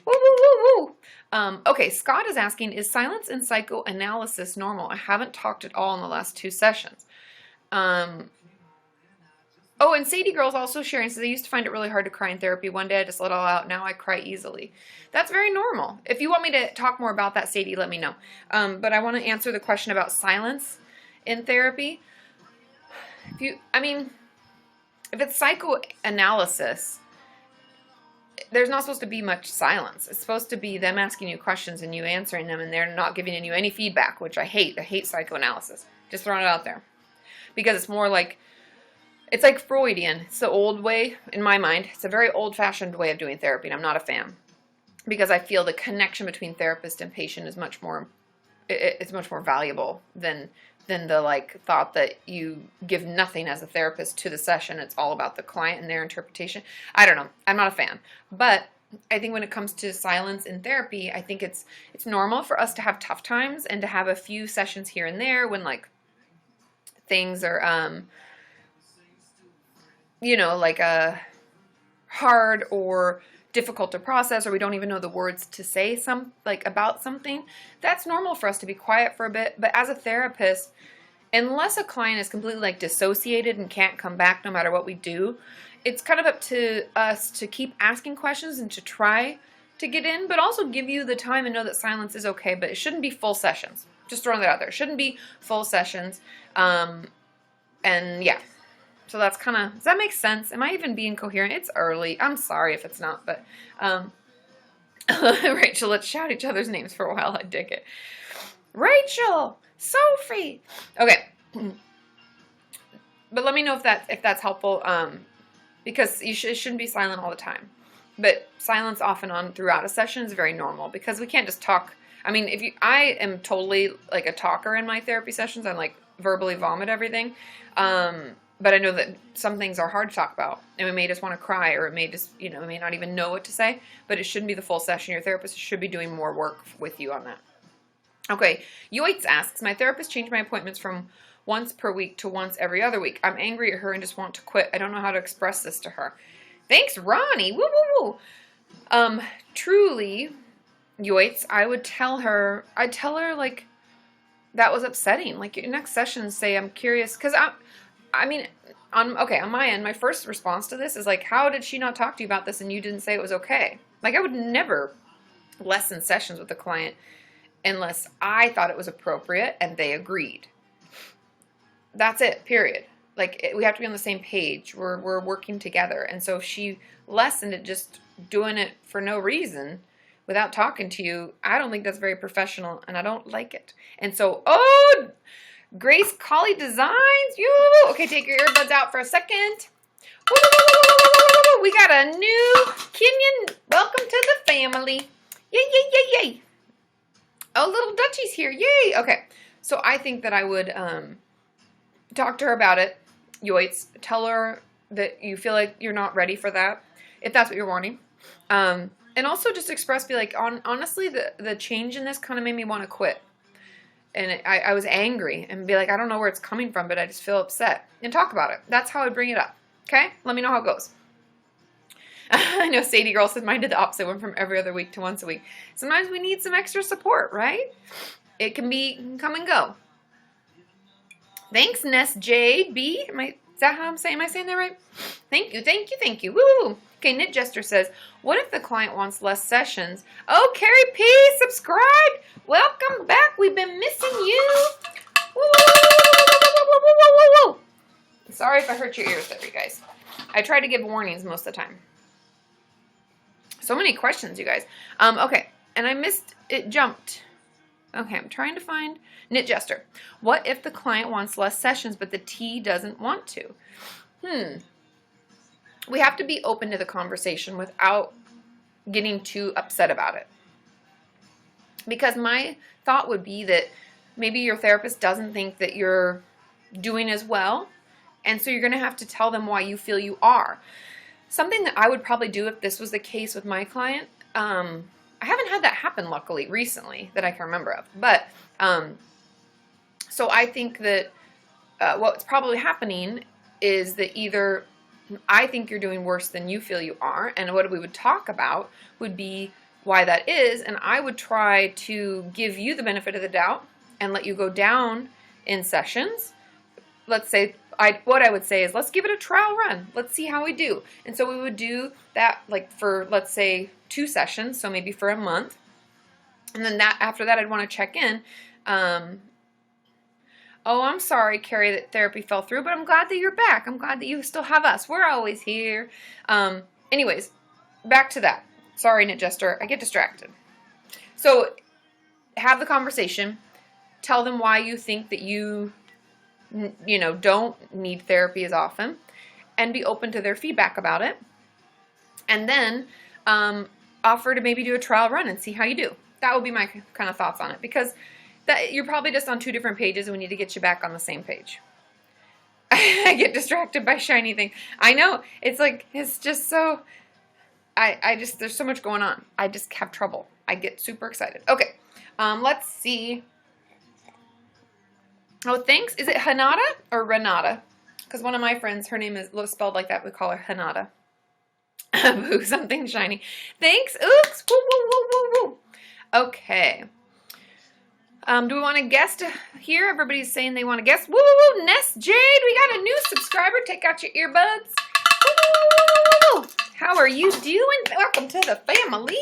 Woo, woo, woo, woo. Okay, Scott is asking, is silence in psychoanalysis normal? I haven't talked at all in the last 2 sessions. Oh, and Sadie Girl's also sharing, says, I used to find it really hard to cry in therapy. One day I just let it all out. Now I cry easily. That's very normal. If you want me to talk more about that, Sadie, let me know. But I want to answer the question about silence in therapy. If it's psychoanalysis, there's not supposed to be much silence. It's supposed to be them asking you questions and you answering them, and they're not giving you any feedback, which I hate. I hate psychoanalysis. Just throwing it out there. Because it's more like, it's like Freudian. It's the old way, in my mind. It's a very old-fashioned way of doing therapy, and I'm not a fan. Because I feel the connection between therapist and patient is much more, it's much more valuable than the like thought that you give nothing as a therapist to the session. It's all about the client and their interpretation. I don't know. I'm not a fan. But I think when it comes to silence in therapy, I think it's normal for us to have tough times and to have a few sessions here and there when like things are, you know, like hard or difficult to process, or we don't even know the words to say about something. That's normal for us to be quiet for a bit. But as a therapist, unless a client is completely like dissociated and can't come back no matter what we do, it's kind of up to us to keep asking questions and to try to get in, but also give you the time and know that silence is okay. But it shouldn't be full sessions. Just throwing that out there. It shouldn't be full sessions. And yeah. So that's kind of, does that make sense? Am I even being coherent? It's early. I'm sorry if it's not, but, Rachel, let's shout each other's names for a while. I dig it. Rachel, Sophie. Okay. But let me know if that's helpful, because it shouldn't be silent all the time. But silence off and on throughout a session is very normal, because we can't just talk. I mean, I am totally like a talker in my therapy sessions. I'm like verbally vomit everything. But I know that some things are hard to talk about, and we may just want to cry, or it may just, we may not even know what to say, but it shouldn't be the full session. Your therapist should be doing more work with you on that. Okay, Yoitz asks, my therapist changed my appointments from once per week to once every other week. I'm angry at her and just want to quit. I don't know how to express this to her. Thanks, Ronnie. Woo, woo, woo. Truly, Yoitz, I'd tell her, like, that was upsetting. Like, your next session, say, I'm curious, because on my end, my first response to this is like, how did she not talk to you about this and you didn't say it was okay? Like, I would never lessen sessions with a client unless I thought it was appropriate and they agreed. That's it, period. Like, we have to be on the same page. We're working together. And so if she lessened it just doing it for no reason without talking to you, I don't think that's very professional, and I don't like it. And so, Grace Colley Designs, okay, take your earbuds out for a second. We got a new Kenyan. Welcome to the family. Yay, yay, yay, yay. Oh, little Dutchie's here. Yay. Okay. So I think that I would talk to her about it. Yoitz, tell her that you feel like you're not ready for that, if that's what you're wanting. And also just express, be like, honestly, the change in this kind of made me want to quit. And I was angry, and be like, I don't know where it's coming from, but I just feel upset. And talk about it. That's how I bring it up. Okay? Let me know how it goes. I know Sadie Girl said mine did the opposite, went from every other week to once a week. Sometimes we need some extra support, right? It can come and go. Thanks, Ness JB. Is that how I'm saying? Am I saying that right? Thank you, thank you, thank you. Woo! Okay, Knit Jester says, what if the client wants less sessions? Oh, Carrie P, subscribe. Welcome back. We've been missing you. Woo, woo, woo, woo, woo. Sorry if I hurt your ears there, you guys. I try to give warnings most of the time. So many questions, you guys. Okay, and I missed, it jumped. Okay, I'm trying to find Knit Jester. What if the client wants less sessions, but the T doesn't want to? We have to be open to the conversation without getting too upset about it. Because my thought would be that maybe your therapist doesn't think that you're doing as well, and so you're going to have to tell them why you feel you are. Something that I would probably do if this was the case with my client, I haven't had that happen, luckily, recently, that I can remember of. But, so I think that what's probably happening is that either I think you're doing worse than you feel you are, and what we would talk about would be why that is, and I would try to give you the benefit of the doubt and let you go down in sessions. Let's say, what I would say is, let's give it a trial run. Let's see how we do. And so we would do that like for, let's say, 2 sessions, so maybe for a month. And then after that, I'd want to check in. Oh, I'm sorry, Carrie, that therapy fell through, but I'm glad that you're back. I'm glad that you still have us. We're always here. Anyways, back to that. Sorry, Knit Jester. I get distracted. So have the conversation. Tell them why you think that you don't need therapy as often, and be open to their feedback about it. And then offer to maybe do a trial run and see how you do. That would be my kind of thoughts on it, because you're probably just on 2 different pages, and we need to get you back on the same page. I get distracted by shiny things. I know. It's like, it's just so, there's so much going on. I just have trouble. I get super excited. Okay. Let's see. Oh, thanks. Is it Hanada or Renata? Because one of my friends, her name is spelled like that. We call her Hanada. Boo, something shiny. Thanks. Oops. Woo, woo, woo, woo, woo. Okay. Do we want to guest here? Everybody's saying they want to guest. Woo, woo, woo. Ness Jade, we got a new subscriber. Take out your earbuds. Woo, woo, woo, woo. How are you doing? Welcome to the family.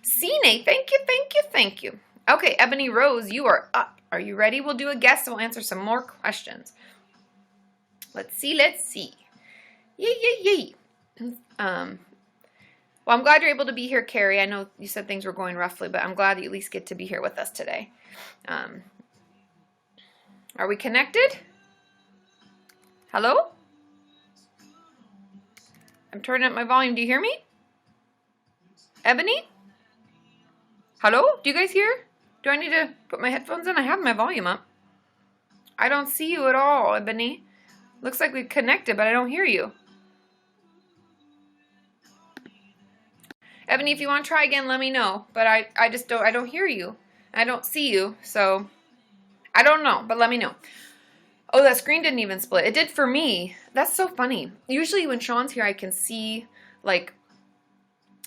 Cine, thank you, thank you, thank you. Okay, Ebony Rose, you are up. Are you ready? We'll do a guest and we'll answer some more questions. Let's see, let's see. Yay, yay, yay. Well, I'm glad you're able to be here, Carrie. I know you said things were going roughly, but I'm glad that you at least get to be here with us today. Are we connected? Hello? I'm turning up my volume. Do you hear me? Ebony? Hello? Do you guys hear? Do I need to put my headphones in? I have my volume up. I don't see you at all, Ebony. Looks like we've connected, but I don't hear you. Ebony, if you want to try again, let me know. But I just don't hear you. I don't see you, so I don't know, but let me know. Oh, that screen didn't even split. It did for me. That's so funny. Usually when Sean's here, I can see, like,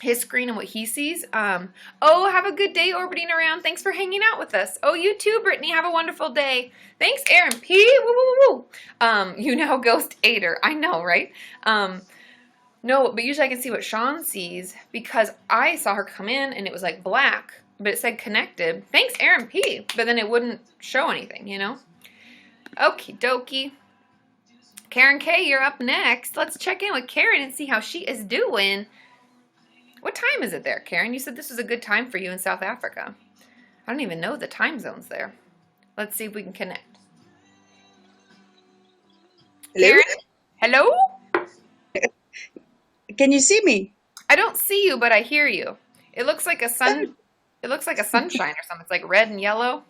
his screen and what he sees. Oh, have a good day orbiting around. Thanks for hanging out with us. Oh, you too, Brittany. Have a wonderful day. Thanks, Aaron P. Woo, woo, woo, woo. YouNow Ghost Aider. I know, right? No, but usually I can see what Sean sees because I saw her come in and it was like black, but it said connected. Thanks, Aaron P. But then it wouldn't show anything, you know? Okie dokie. Karen K, you're up next. Let's check in with Karen and see how she is doing. What time is it there, Karen? You said this was a good time for you in South Africa. I don't even know the time zones there. Let's see if we can connect. Hello? Karen? Hello? Can you see me? I don't see you, but I hear you. It looks like a sun. It looks like a sunshine or something. It's like red and yellow.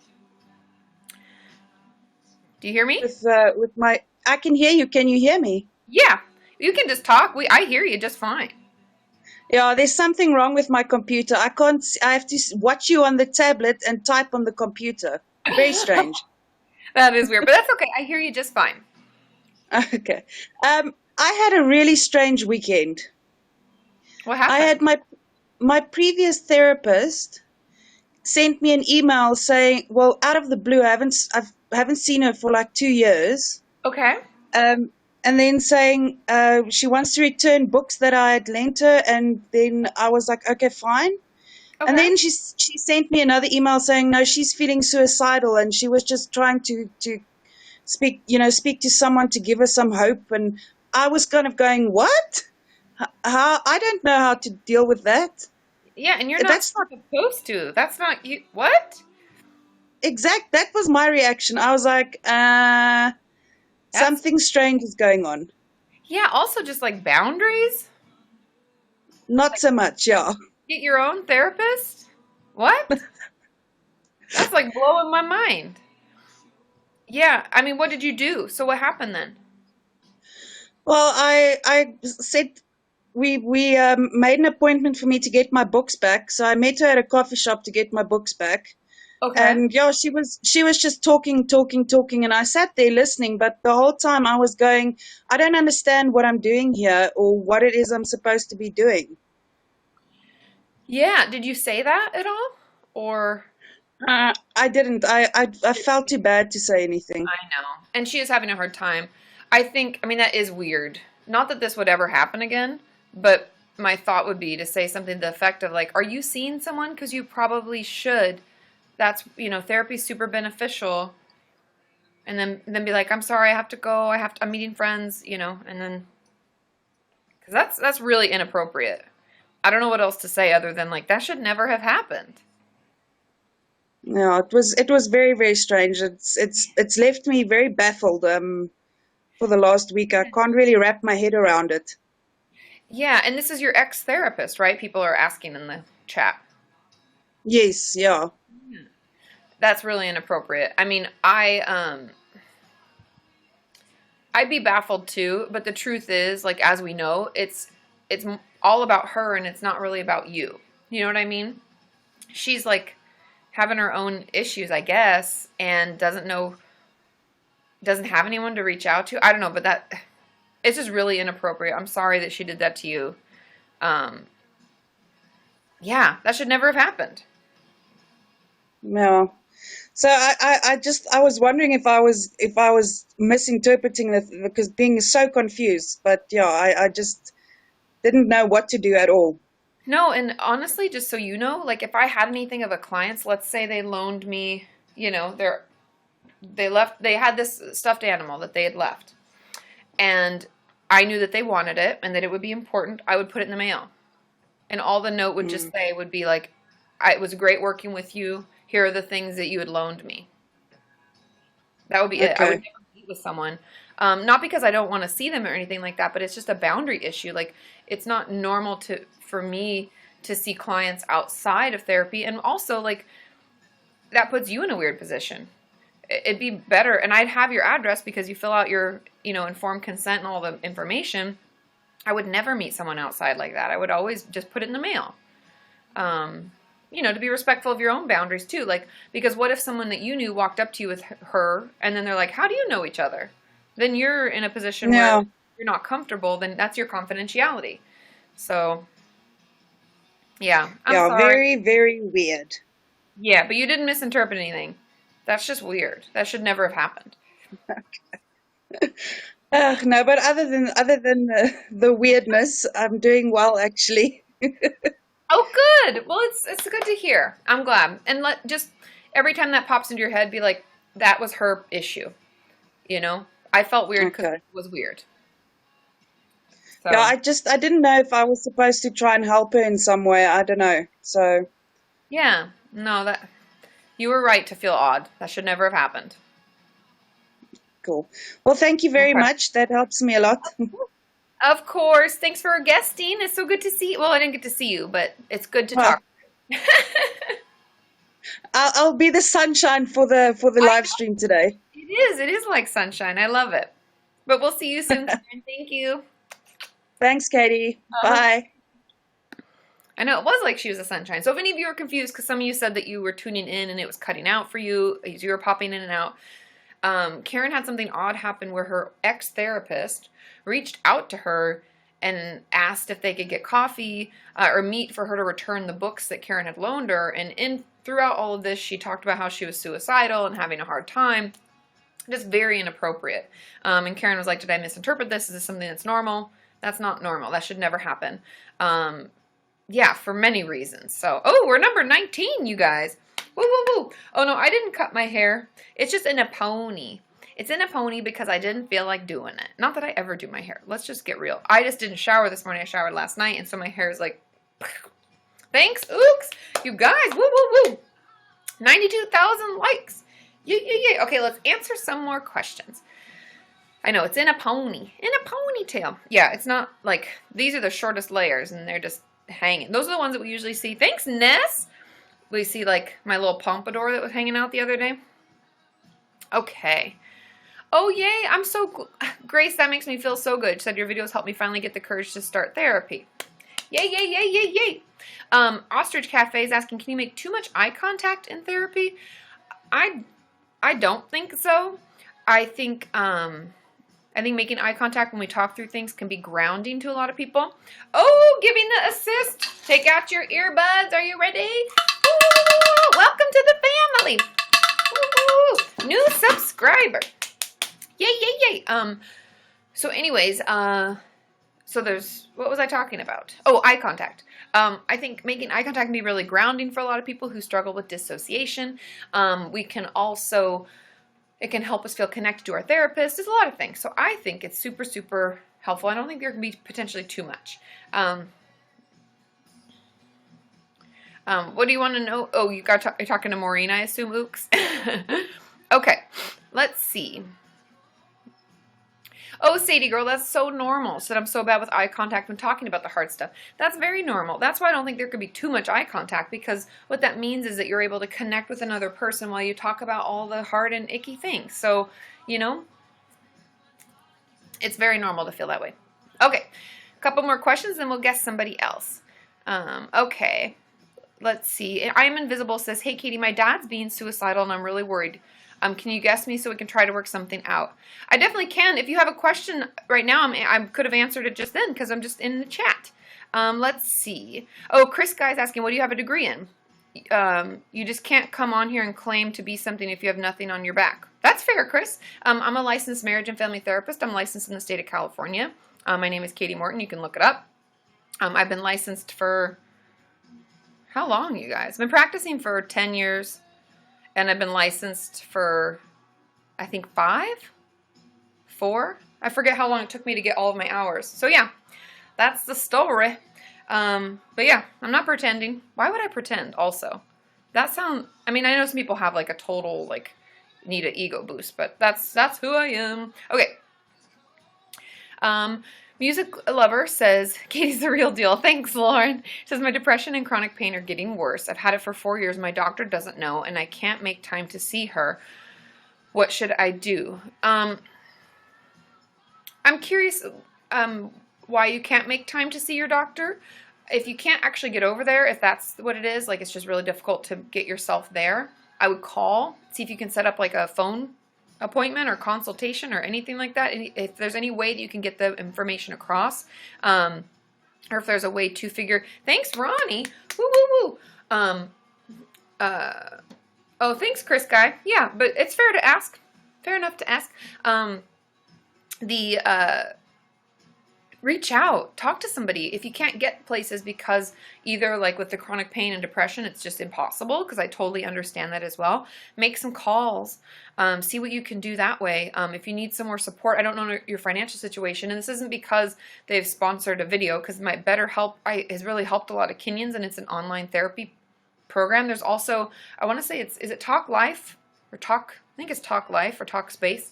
Do you hear me? With my, I can hear you. Can you hear me? Yeah, you can just talk. I hear you just fine. Yeah, there's something wrong with my computer. I can't. I have to watch you on the tablet and type on the computer. Very strange. That is weird, but that's okay. I hear you just fine. Okay. I had a really strange weekend. What happened? I had my previous therapist sent me an email saying, well, out of the blue, I haven't seen her for like 2 years. Okay. And then saying she wants to return books that I had lent her, and then I was like, okay, fine. Okay. And then she sent me another email saying, no, she's feeling suicidal, and she was just trying to speak to someone to give her some hope. And I was kind of going, what? How? I don't know how to deal with that. Yeah, and you're not That's not supposed to. That's not you. What? exact. That was my reaction. I was like, something strange is going on. Yeah, also just like boundaries. Not so much, yeah. Get your own therapist? What? That's like blowing my mind. Yeah, I mean, what did you do? So what happened then? Well, I said we made an appointment for me to get my books back. So I met her at a coffee shop to get my books back. Okay. And yeah, she was just talking, and I sat there listening, but the whole time I was going, I don't understand what I'm doing here or what it is I'm supposed to be doing. Yeah, did you say that at all? Or I didn't. I felt too bad to say anything. I know. And she is having a hard time. I mean, that is weird. Not that this would ever happen again, but my thought would be to say something to the effect of like, are you seeing someone? Because you probably should. That's, therapy's super beneficial. And then be like, I'm sorry, I have to go. I'm meeting friends, and then, because that's really inappropriate. I don't know what else to say other than like, that should never have happened. No, it was very, very strange. It's left me very baffled for the last week. I can't really wrap my head around it. Yeah, and this is your ex-therapist, right? People are asking in the chat. Yes, yeah. That's really inappropriate. I mean, I'd be baffled too, but the truth is, like, as we know, it's all about her and it's not really about you. You know what I mean? She's like having her own issues, I guess, and doesn't have anyone to reach out to. I don't know, but it's just really inappropriate. I'm sorry that she did that to you. Yeah, that should never have happened. No. So I was wondering if I was misinterpreting it because being so confused, but yeah, I just didn't know what to do at all. No, and honestly, just so you know, like if I had anything of a client's, let's say they loaned me, they had this stuffed animal that they had left, and I knew that they wanted it and that it would be important, I would put it in the mail, and all the note would just say would be like, it was great working with you. Here are the things that you had loaned me. That would be it. I would never meet with someone. Not because I don't want to see them or anything like that, but it's just a boundary issue. Like, it's not normal for me to see clients outside of therapy. And also, like, that puts you in a weird position. it'd be better, and I'd have your address because you fill out your, informed consent and all the information. I would never meet someone outside like that. I would always just put it in the mail. To be respectful of your own boundaries too. Like, because what if someone that you knew walked up to you with her and then they're like, how do you know each other? Then you're in a position where you're not comfortable. Then that's your confidentiality. So, yeah. I'm sorry. Very, very weird. Yeah, but you didn't misinterpret anything. That's just weird. That should never have happened. No, but other than the weirdness, I'm doing well actually. Oh, good. Well, it's good to hear. I'm glad. And just every time that pops into your head, be like, that was her issue. I felt weird because it was weird. So. Yeah, I didn't know if I was supposed to try and help her in some way. I don't know. So. Yeah. No, you were right to feel odd. That should never have happened. Cool. Well, thank you very much. That helps me a lot. Of course. Thanks for guesting. It's so good to see you. Well, I didn't get to see you, but it's good to talk. I'll be the sunshine for the live stream today. It is like sunshine. I love it. But we'll see you soon. Thank you. Thanks, Katie. Bye. I know it was like she was a sunshine. So if any of you are confused, because some of you said that you were tuning in and it was cutting out for you, as you were popping in and out, Karen had something odd happen where her ex-therapist reached out to her and asked if they could get coffee or meet for her to return the books that Karen had loaned her. And throughout all of this, she talked about how she was suicidal and having a hard time. Just very inappropriate. And Karen was like, did I misinterpret this? Is this something that's normal? That's not normal. That should never happen. Yeah, for many reasons. So, we're number 19, you guys. Woo, woo, woo. Oh, no, I didn't cut my hair. It's just in a pony. It's in a pony because I didn't feel like doing it. Not that I ever do my hair. Let's just get real. I just didn't shower this morning. I showered last night, and so my hair is like, thanks, ooks. You guys, woo, woo, woo. 92,000 likes. Yeah. Okay, let's answer some more questions. I know, it's in a pony. In a ponytail. Yeah, it's not like, these are the shortest layers, and they're just hanging. Those are the ones that we usually see. Thanks, Ness. We see, like, my little pompadour that was hanging out the other day. Okay. Oh, yay. I'm so... Grace, that makes me feel so good. She said your videos helped me finally get the courage to start therapy. Yay. Ostrich Cafe is asking, can you make too much eye contact in therapy? I don't think so. I think making eye contact when we talk through things can be grounding to a lot of people. Oh, giving the assist. Take out your earbuds. Are you ready? Ooh, welcome to the family. Ooh, new subscriber. Yay. So anyways, so there's, what was I talking about? Oh, eye contact. I think making eye contact can be really grounding for a lot of people who struggle with dissociation. We can also, it can help us feel connected to our therapist. There's a lot of things. So I think it's super, super helpful. I don't think there can be potentially too much. What do you want to know? Oh, you're talking to Maureen, I assume, Ooks. Okay, let's see. Oh, Sadie girl, that's so normal. Said I'm so bad with eye contact when talking about the hard stuff. That's very normal. That's why I don't think there could be too much eye contact, because what that means is that you're able to connect with another person while you talk about all the hard and icky things. So, it's very normal to feel that way. Okay, a couple more questions, then we'll guess somebody else. Okay, let's see. I Am Invisible says, hey, Katie, my dad's being suicidal and I'm really worried. Can you guess me so we can try to work something out? I definitely can. If you have a question right now, I could have answered it just then because I'm just in the chat. Let's see. Oh, Chris Guy's asking, what do you have a degree in? You just can't come on here and claim to be something if you have nothing on your back. That's fair, Chris. I'm a licensed marriage and family therapist. I'm licensed in the state of California. My name is Kati Morton. You can look it up. I've been licensed for, how long, you guys? I've been practicing for 10 years. And I've been licensed for, I think, 4? I forget how long it took me to get all of my hours. So yeah, that's the story. But yeah, I'm not pretending. Why would I pretend also? I mean, I know some people have like a total, like, need an ego boost, but that's who I am. Okay. Music Lover says, Katie's the real deal. Thanks, Lauren. Says, my depression and chronic pain are getting worse. I've had it for 4 years. My doctor doesn't know, and I can't make time to see her. What should I do? I'm curious why you can't make time to see your doctor. If you can't actually get over there, if that's what it is, like it's just really difficult to get yourself there, I would call, see if you can set up like a phone appointment or consultation or anything like that. If there's any way that you can get the information across, or if there's a way to figure. Thanks, Ronnie. Woo woo woo. Oh, thanks, Chris Guy. Yeah, but it's fair to ask. Fair enough to ask. Reach out, talk to somebody. If you can't get places because either like with the chronic pain and depression, it's just impossible, because I totally understand that as well. Make some calls, see what you can do that way. If you need some more support, I don't know your financial situation, and this isn't because they've sponsored a video, because my BetterHelp has really helped a lot of Kenyans, and it's an online therapy program. There's also, I want to say is it Talk Life or Talk, I think it's Talk Life or Talk Space.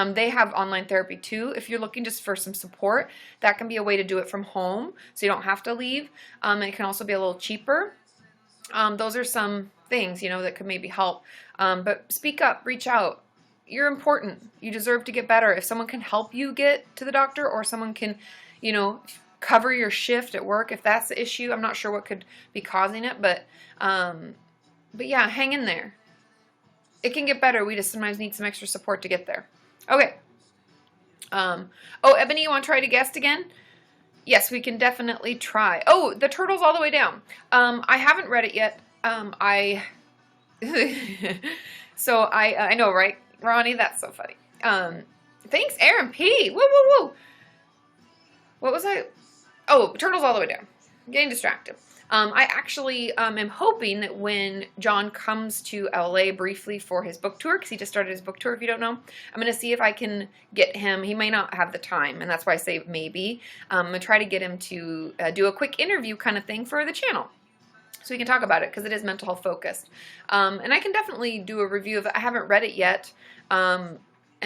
They have online therapy too. If you're looking just for some support, that can be a way to do it from home, so you don't have to leave. And it can also be a little cheaper. Those are some things, you know, that could maybe help. But speak up, reach out. You're important. You deserve to get better. If someone can help you get to the doctor, or someone can, you know, cover your shift at work, if that's the issue, I'm not sure what could be causing it, but yeah, hang in there. It can get better. We just sometimes need some extra support to get there. Okay. Oh, Ebony, you want to try to guest again? Yes, we can definitely try. Oh, The Turtle's All the Way Down. I haven't read it yet. So I know, right, Ronnie? That's so funny. Thanks, Aaron P. Woo, woo, woo. What was I? Oh, Turtle's All the Way Down. I'm getting distracted. I actually am hoping that when John comes to LA briefly for his book tour, because he just started his book tour, if you don't know, I'm going to see if I can get him. He may not have the time, and that's why I say maybe. I'm going to try to get him to do a quick interview kind of thing for the channel, so we can talk about it, because it is mental health focused. And I can definitely do a review of it. I haven't read it yet, and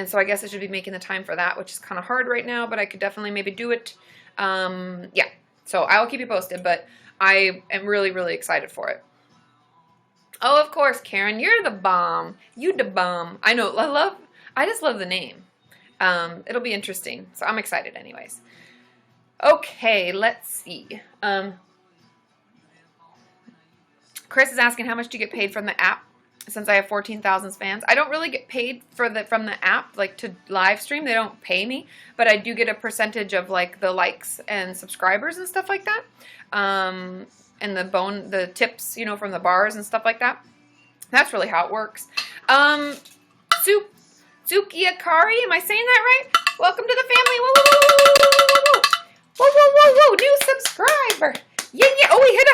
so I guess I should be making the time for that, which is kind of hard right now, but I could definitely maybe do it. Yeah, so I'll keep you posted, but I am really, really excited for it. Oh, of course, Karen, you're the bomb. You the bomb. I know, I just love the name. It'll be interesting, so I'm excited anyways. Okay, let's see. Chris is asking, how much do you get paid from the app? Since I have 14,000 fans, I don't really get paid from the app, like to live stream. They don't pay me, but I do get a percentage of like the likes and subscribers and stuff like that, and the tips, you know, from the bars and stuff like that. That's really how it works. Suki Akari, am I saying that right? Welcome to the family. Whoa, whoa, whoa, whoa, whoa, whoa, whoa, whoa, new subscriber. Yeah, yeah. Oh, we hit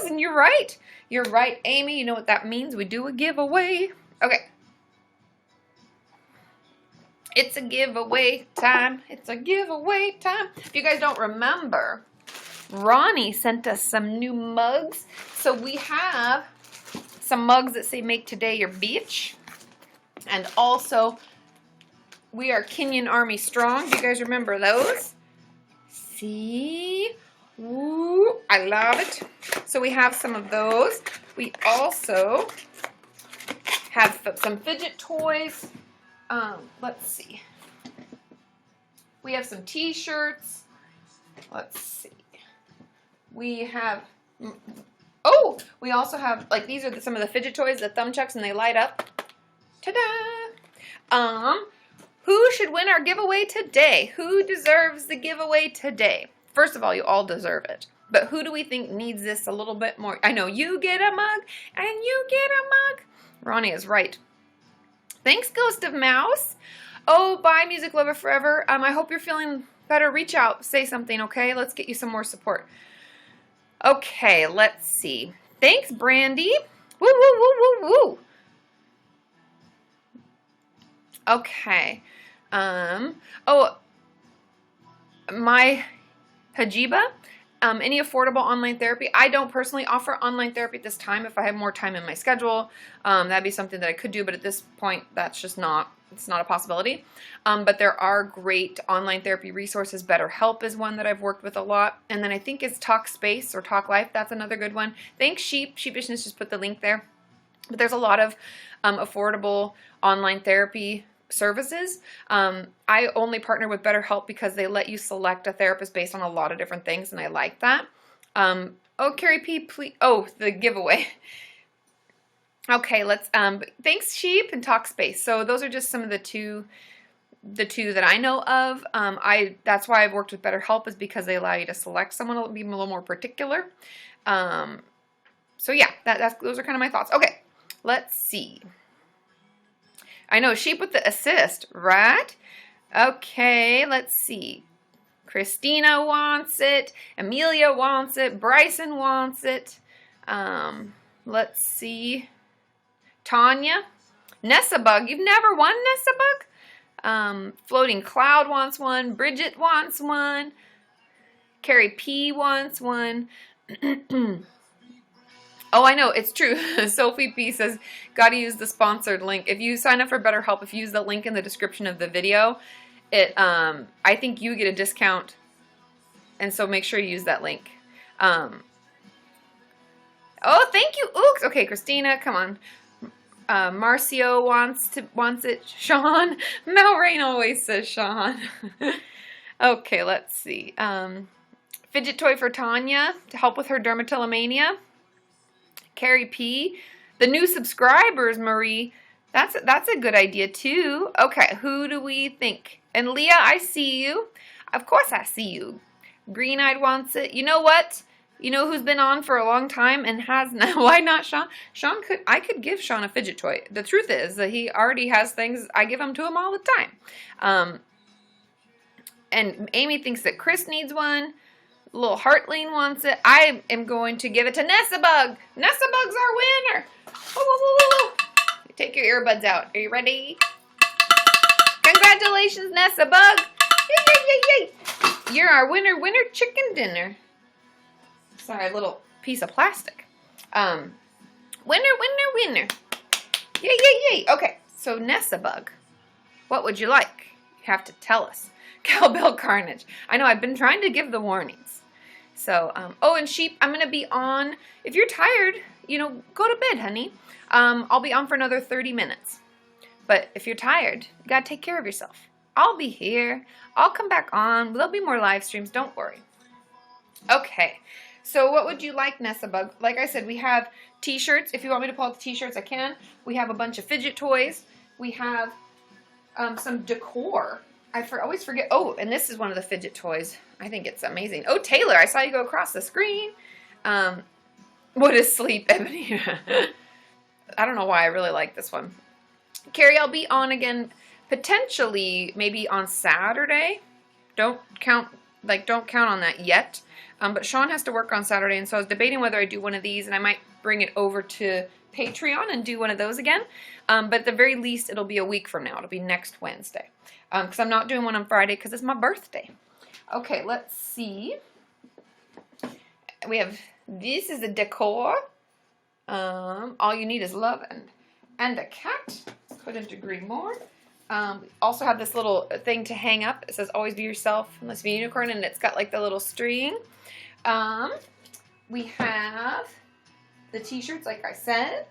100,000. You're right. You're right, Amy. You know what that means? We do a giveaway. Okay. It's a giveaway time. It's a giveaway time. If you guys don't remember, Ronnie sent us some new mugs. So we have some mugs that say "Make Today Your Beach." And also, we are Kenyan Army Strong. Do you guys remember those? See? Ooh, I love it. So we have some of those. We also have some fidget toys. Let's see. We have some t-shirts. Let's see. We have, oh, we also have, like, these are some of the fidget toys, the thumb chucks, and they light up. Ta-da! Who should win our giveaway today? Who deserves the giveaway today? First of all, you all deserve it. But who do we think needs this a little bit more? I know you get a mug, and you get a mug. Ronnie is right. Thanks, Ghost of Mouse. Oh, bye, Music Lover Forever. I hope you're feeling better. Reach out. Say something, okay? Let's get you some more support. Okay, let's see. Thanks, Brandy. Woo, woo, woo, woo, woo. Okay. Oh, my Hajiba, any affordable online therapy? I don't personally offer online therapy at this time. If I have more time in my schedule, that'd be something that I could do, but at this point, that's just not, it's not a possibility. But there are great online therapy resources. BetterHelp is one that I've worked with a lot. And then I think it's Talk Space or Talk Life. That's another good one. Thanks, Sheepishness just put the link there. But there's a lot of affordable online therapy services. I only partner with BetterHelp because they let you select a therapist based on a lot of different things, and I like that. Oh, Carrie P, please. Oh, the giveaway. Okay, let's. Thanks, Sheep and Talkspace. So those are just some of the two that I know of. That's why I've worked with BetterHelp, is because they allow you to select someone to be a little more particular. So yeah, those are kind of my thoughts. Okay, let's see. I know, Sheep with the assist, right? Okay, let's see. Christina wants it. Amelia wants it. Bryson wants it. Let's see. Tanya. Nessa Bug. You've never won, Nessa Bug? Floating Cloud wants one. Bridget wants one. Carrie P wants one. Oh, I know, it's true. Sophie P says, gotta use the sponsored link. If you sign up for BetterHelp, if you use the link in the description of the video, I think you get a discount, and so make sure you use that link. Oh, thank you, Ooks. Okay, Christina, come on. Marcio wants it. Sean, Mel Rain always says Sean. Okay, let's see. Fidget toy for Tanya to help with her dermatillomania. Carrie P. The new subscribers, Marie. That's a good idea too. Okay, who do we think? And Leah, I see you. Of course I see you. Green Eyed wants it. You know what? You know who's been on for a long time and has not? Why not Sean? I could give Sean a fidget toy. The truth is that he already has things. I give them to him all the time. And Amy thinks that Chris needs one. Little Heartling wants it. I am going to give it to Nessa Bug. Nessa Bug's our winner. Woo, woo, woo, woo. Take your earbuds out. Are you ready? Congratulations, Nessa Bug. Yay, yay, yay, yay. You're our winner chicken dinner. Sorry, a little piece of plastic. Winner. Yay, yay, yay. Okay, so Nessa Bug, what would you like? You have to tell us. Cowbell Carnage. I know, I've been trying to give the warnings. So, oh, and Sheep, I'm going to be on. If you're tired, go to bed, honey. I'll be on for another 30 minutes. But if you're tired, you got to take care of yourself. I'll be here. I'll come back on. There'll be more live streams. Don't worry. Okay. So what would you like, Nessa Bug? Like I said, we have t-shirts. If you want me to pull out the t-shirts, I can. We have a bunch of fidget toys. We have some decor. I always forget. Oh, and this is one of the fidget toys. I think it's amazing. Oh, Taylor, I saw you go across the screen. What is sleep, Ebony? I don't know why I really like this one. Carrie, I'll be on again potentially maybe on Saturday. Don't count on that yet. But Sean has to work on Saturday, and so I was debating whether I do one of these, and I might bring it over to Patreon and do one of those again. But at the very least, it'll be a week from now. It'll be next Wednesday. Because I'm not doing one on Friday because it's my birthday. Okay, let's see. We have, this is a decor. All you need is love and a cat. Couldn't agree more. We also have this little thing to hang up. It says, always be yourself, unless be a unicorn, and it's got like the little string. We have the t-shirts, like I said.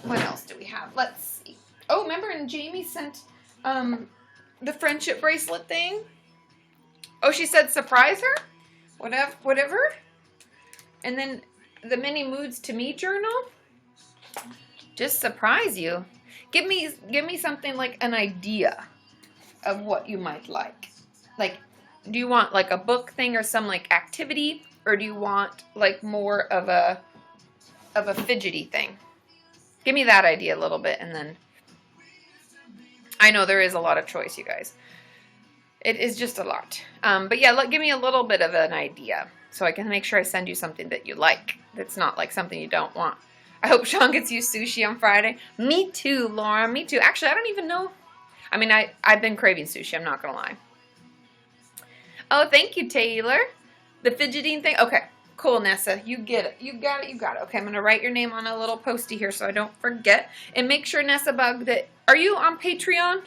What else do we have? Let's see. Oh, remember, and Jamie sent the friendship bracelet thing. Oh, she said surprise her? Whatever. And then the mini moods to me journal. Just surprise you. Give me something like an idea of what you might like. Like, do you want like a book thing or some like activity, or do you want like more of a fidgety thing? Give me that idea a little bit, and then I know there is a lot of choice, you guys. It is just a lot. But yeah, give me a little bit of an idea so I can make sure I send you something that you like. That's not like something you don't want. I hope Sean gets you sushi on Friday. Me too, Laura. Me too. Actually, I don't even know. I mean, I've been craving sushi. I'm not going to lie. Oh, thank you, Taylor. The fidgeting thing. Okay, cool, Nessa. You get it. You got it. Okay, I'm going to write your name on a little postie here so I don't forget. And make sure, Nessa Bug, that... Are you on Patreon?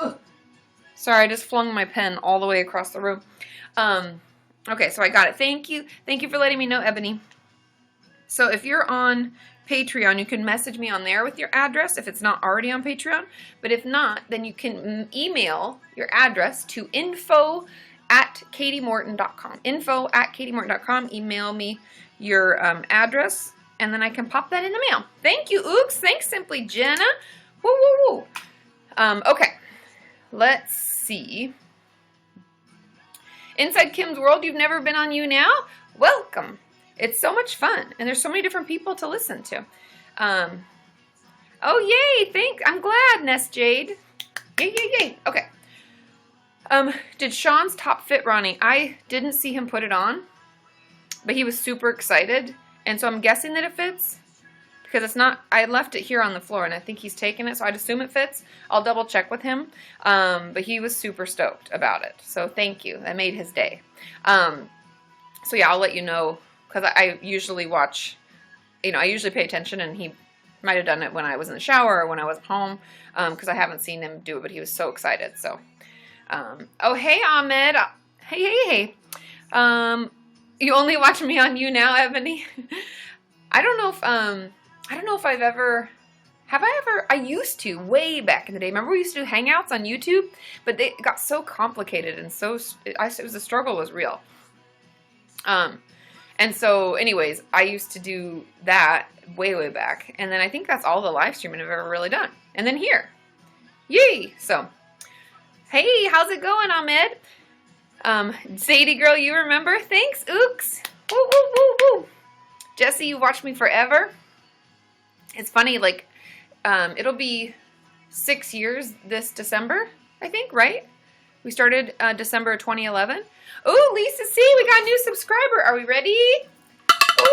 Ugh. Sorry, I just flung my pen all the way across the room. Okay, so I got it. Thank you. Thank you for letting me know, Ebony. So if you're on Patreon, you can message me on there with your address if it's not already on Patreon. But if not, then you can email your address to info@katimorton.com. info@katimorton.com. Email me your address, and then I can pop that in the mail. Thank you, Ooks. Thanks, Simply Jenna. Woo, woo, woo. Okay, let's see. Inside Kim's World, you've never been on YouNow? Welcome. It's so much fun, and there's so many different people to listen to. Oh, yay, thanks. I'm glad, Nest Jade. Yay, yay, yay. Okay. Did Sean's top fit, Ronnie? I didn't see him put it on, but he was super excited, and so I'm guessing that it fits, because it's not, I left it here on the floor, and I think he's taken it, so I'd assume it fits. I'll double check with him, but he was super stoked about it, so thank you. That made his day. So yeah, I'll let you know, because I usually watch, I usually pay attention, and he might have done it when I was in the shower or when I was home, because I haven't seen him do it, but he was so excited. So, oh, hey, Ahmed. Hey. You only watch me on YouNow, Ebony? I don't know if I've ever, I used to, way back in the day. Remember we used to do Hangouts on YouTube? But they got so complicated, and the struggle was real. And so, anyways, I used to do that way, way back. And then I think that's all the live streaming I've ever really done. And then here. Yay! So, hey, how's it going, Ahmed? Sadie girl, you remember? Thanks, Ooks. Woo, woo, woo, woo. Jesse, you watched me forever. It's funny, like, it'll be 6 years this December, I think, right? We started December 2011. Oh, Lisa C, we got a new subscriber. Are we ready? Ooh.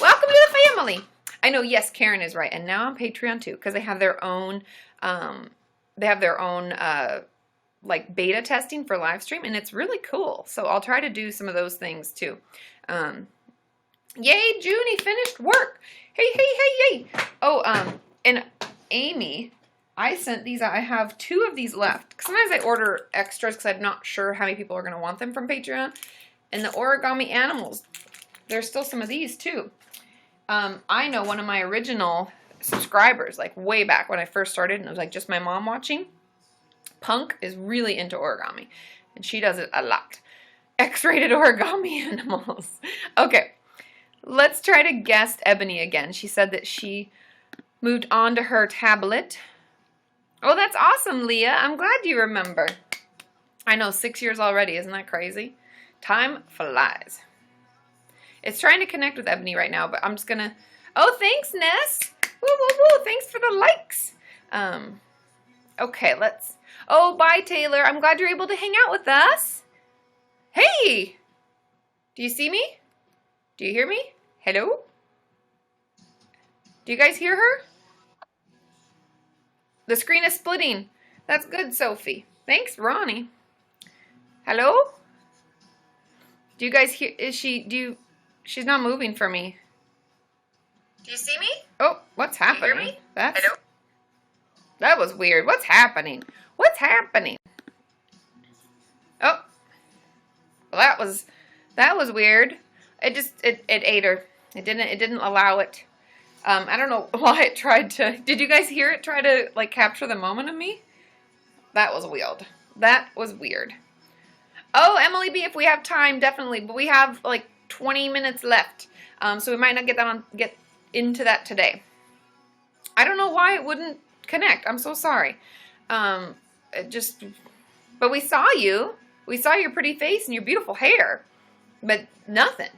Welcome to the family. I know, yes, Karen is right. And now on Patreon too, because they have their own, like beta testing for live stream, and it's really cool. So I'll try to do some of those things too. Yay, Junie finished work. Hey. Oh, and Amy, I sent these out. I have 2 of these left. Sometimes I order extras because I'm not sure how many people are going to want them from Patreon. And the origami animals, there's still some of these too. I know one of my original subscribers, like way back when I first started, and it was like just my mom watching. Punk is really into origami, and she does it a lot. X-rated origami animals. Okay, let's try to guess Ebony again. She said that she moved on to her tablet. Oh, that's awesome, Leah. I'm glad you remember. I know, 6 years already. Isn't that crazy? Time flies. It's trying to connect with Ebony right now, but I'm just going to... Oh, thanks, Ness. Woo, woo, woo. Thanks for the likes. Okay, let's... Oh, bye, Taylor. I'm glad you're able to hang out with us. Hey! Do you see me? Do you hear me? Hello? Do you guys hear her? The screen is splitting. That's good, Sophie. Thanks, Ronnie. Hello? Do you guys hear? She's not moving for me. Do you see me? Oh, what's happening? Do you hear me? Hello? That was weird. What's happening? What's happening? Oh. Well, that was weird. It ate her. It didn't allow it. I don't know why it tried to... Did you guys hear it try to, like, capture the moment of me? That was weird. That was weird. Oh, Emily B, if we have time, definitely. But we have, like, 20 minutes left. So we might not get into that today. I don't know why it wouldn't connect. I'm so sorry. But we saw you. We saw your pretty face and your beautiful hair. But nothing.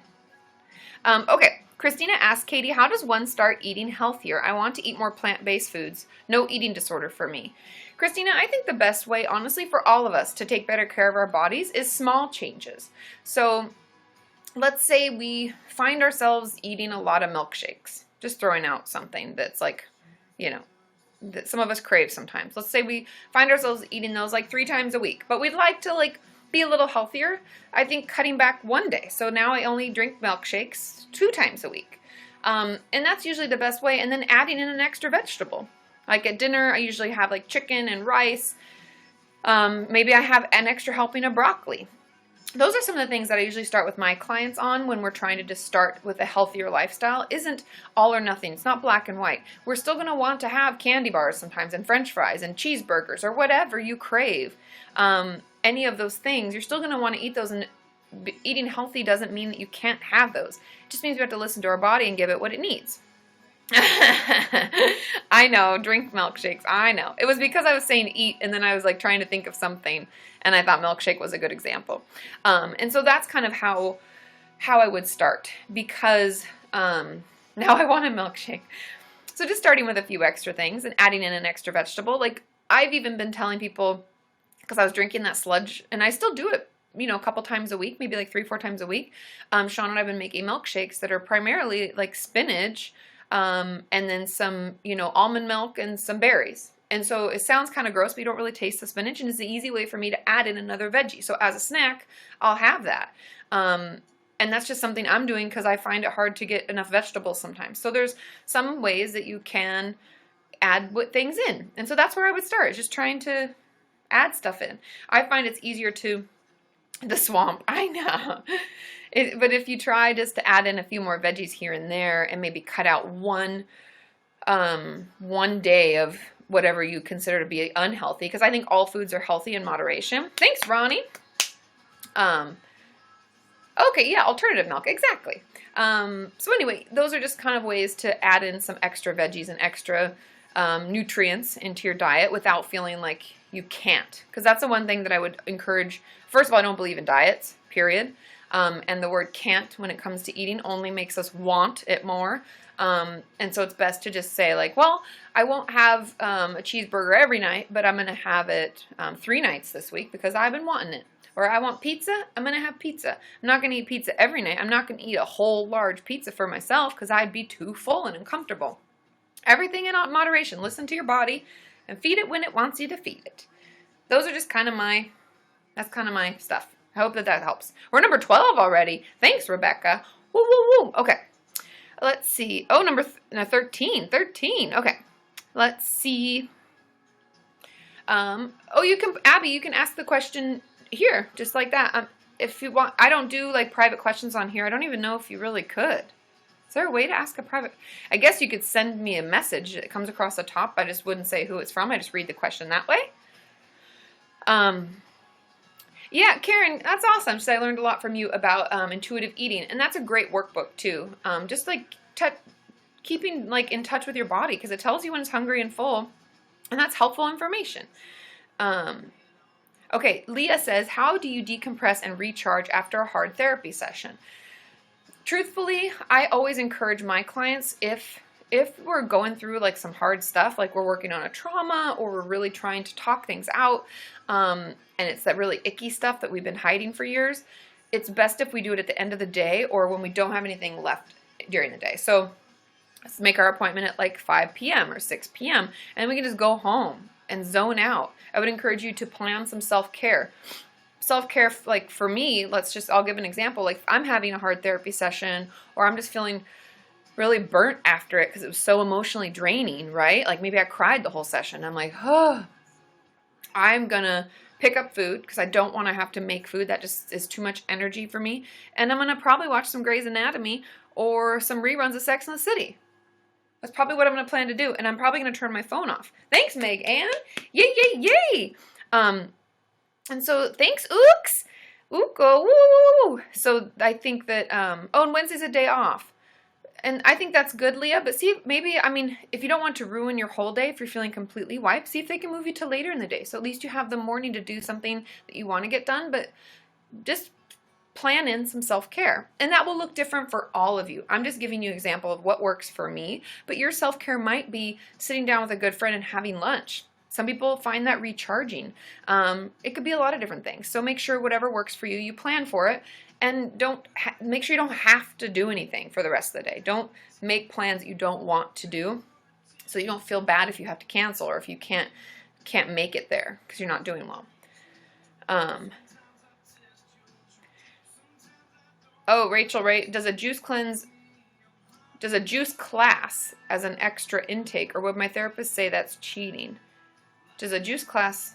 Okay. Christina asked Katie, how does one start eating healthier? I want to eat more plant-based foods. No eating disorder for me. Christina, I think the best way, honestly, for all of us to take better care of our bodies is small changes. So let's say we find ourselves eating a lot of milkshakes. Just throwing out something that's like, that some of us crave sometimes. Let's say we find ourselves eating those like 3 times a week, but we'd like to like be a little healthier. I think cutting back 1 day. So now I only drink milkshakes 2 times a week. And that's usually the best way. And then adding in an extra vegetable. Like at dinner, I usually have like chicken and rice. Maybe I have an extra helping of broccoli. those are some of the things that I usually start with my clients on when we're trying to just start with a healthier lifestyle. Isn't all or nothing. It's not black and white. We're still going to want to have candy bars sometimes and French fries and cheeseburgers or whatever you crave. Any of those things, you're still going to want to eat those. And eating healthy doesn't mean that you can't have those. It just means we have to listen to our body and give it what it needs. I know, drink milkshakes. I know. It was because I was saying eat, and then I was like trying to think of something, and I thought milkshake was a good example. And so that's kind of how I would start, because now I want a milkshake. So just starting with a few extra things and adding in an extra vegetable. Like I've even been telling people, because I was drinking that sludge, and I still do it, a couple times a week, maybe like 3-4 times a week. Sean and I have been making milkshakes that are primarily like spinach, and then some, almond milk and some berries. And so it sounds kind of gross, but you don't really taste the spinach, and it's the easy way for me to add in another veggie. So as a snack, I'll have that. And that's just something I'm doing because I find it hard to get enough vegetables sometimes. So there's some ways that you can add things in. And so that's where I would start, is just trying to add stuff in. I find it's easier the swamp, I know. But if you try just to add in a few more veggies here and there and maybe cut out one day of whatever you consider to be unhealthy, because I think all foods are healthy in moderation. Thanks, Ronnie. Okay, yeah, alternative milk, exactly. So anyway, those are just kind of ways to add in some extra veggies and extra nutrients into your diet without feeling like you can't. Because that's the one thing that I would encourage. First of all, I don't believe in diets, period. And the word can't when it comes to eating only makes us want it more. And so it's best to just say like, well, I won't have a cheeseburger every night, but I'm going to have it 3 nights this week because I've been wanting it. Or I want pizza, I'm going to have pizza. I'm not going to eat pizza every night. I'm not going to eat a whole large pizza for myself because I'd be too full and uncomfortable. Everything in moderation. Listen to your body and feed it when it wants you to feed it. Those are just kind of my stuff. I hope that helps. We're number 12 already. Thanks, Rebecca. Woo, woo, woo. Okay. Let's see. Oh, number 13. 13. Okay. Let's see. Abby, you can ask the question here, just like that. If you want, I don't do like private questions on here. I don't even know if you really could. Is there a way to ask a private? I guess you could send me a message. It comes across the top. I just wouldn't say who it's from. I just read the question that way. Yeah, Karen, that's awesome. So I learned a lot from you about intuitive eating, and that's a great workbook too. Just like keeping like in touch with your body, because it tells you when it's hungry and full, and that's helpful information. Okay, Leah says, how do you decompress and recharge after a hard therapy session? Truthfully, I always encourage my clients, if we're going through like some hard stuff, like we're working on a trauma or we're really trying to talk things out, and it's that really icky stuff that we've been hiding for years, it's best if we do it at the end of the day or when we don't have anything left during the day. So let's make our appointment at like 5 p.m. or 6 p.m. and we can just go home and zone out. I would encourage you to plan some self-care. Self-care, like for me, I'll give an example. Like if I'm having a hard therapy session or I'm just feeling really burnt after it because it was so emotionally draining, right? Like maybe I cried the whole session. I'm like, oh, I'm going to pick up food because I don't want to have to make food. That just is too much energy for me. And I'm going to probably watch some Grey's Anatomy or some reruns of Sex and the City. That's probably what I'm going to plan to do. And I'm probably going to turn my phone off. Thanks, Meg Ann. Yay, yay, yay. And so thanks, Ooks. Ooko, woo. So I think that, and Wednesday's a day off. And I think that's good, Leah. But see, maybe, if you don't want to ruin your whole day, if you're feeling completely wiped, see if they can move you to later in the day. So at least you have the morning to do something that you want to get done. But just plan in some self-care. And that will look different for all of you. I'm just giving you an example of what works for me. But your self-care might be sitting down with a good friend and having lunch. Some people find that recharging. It could be a lot of different things. So make sure whatever works for you, you plan for it. And make sure you don't have to do anything for the rest of the day. Don't make plans that you don't want to do, so you don't feel bad if you have to cancel or if you can't make it there because you're not doing well. Rachel, right? Does a juice class as an extra intake, or would my therapist say that's cheating? Does a juice class?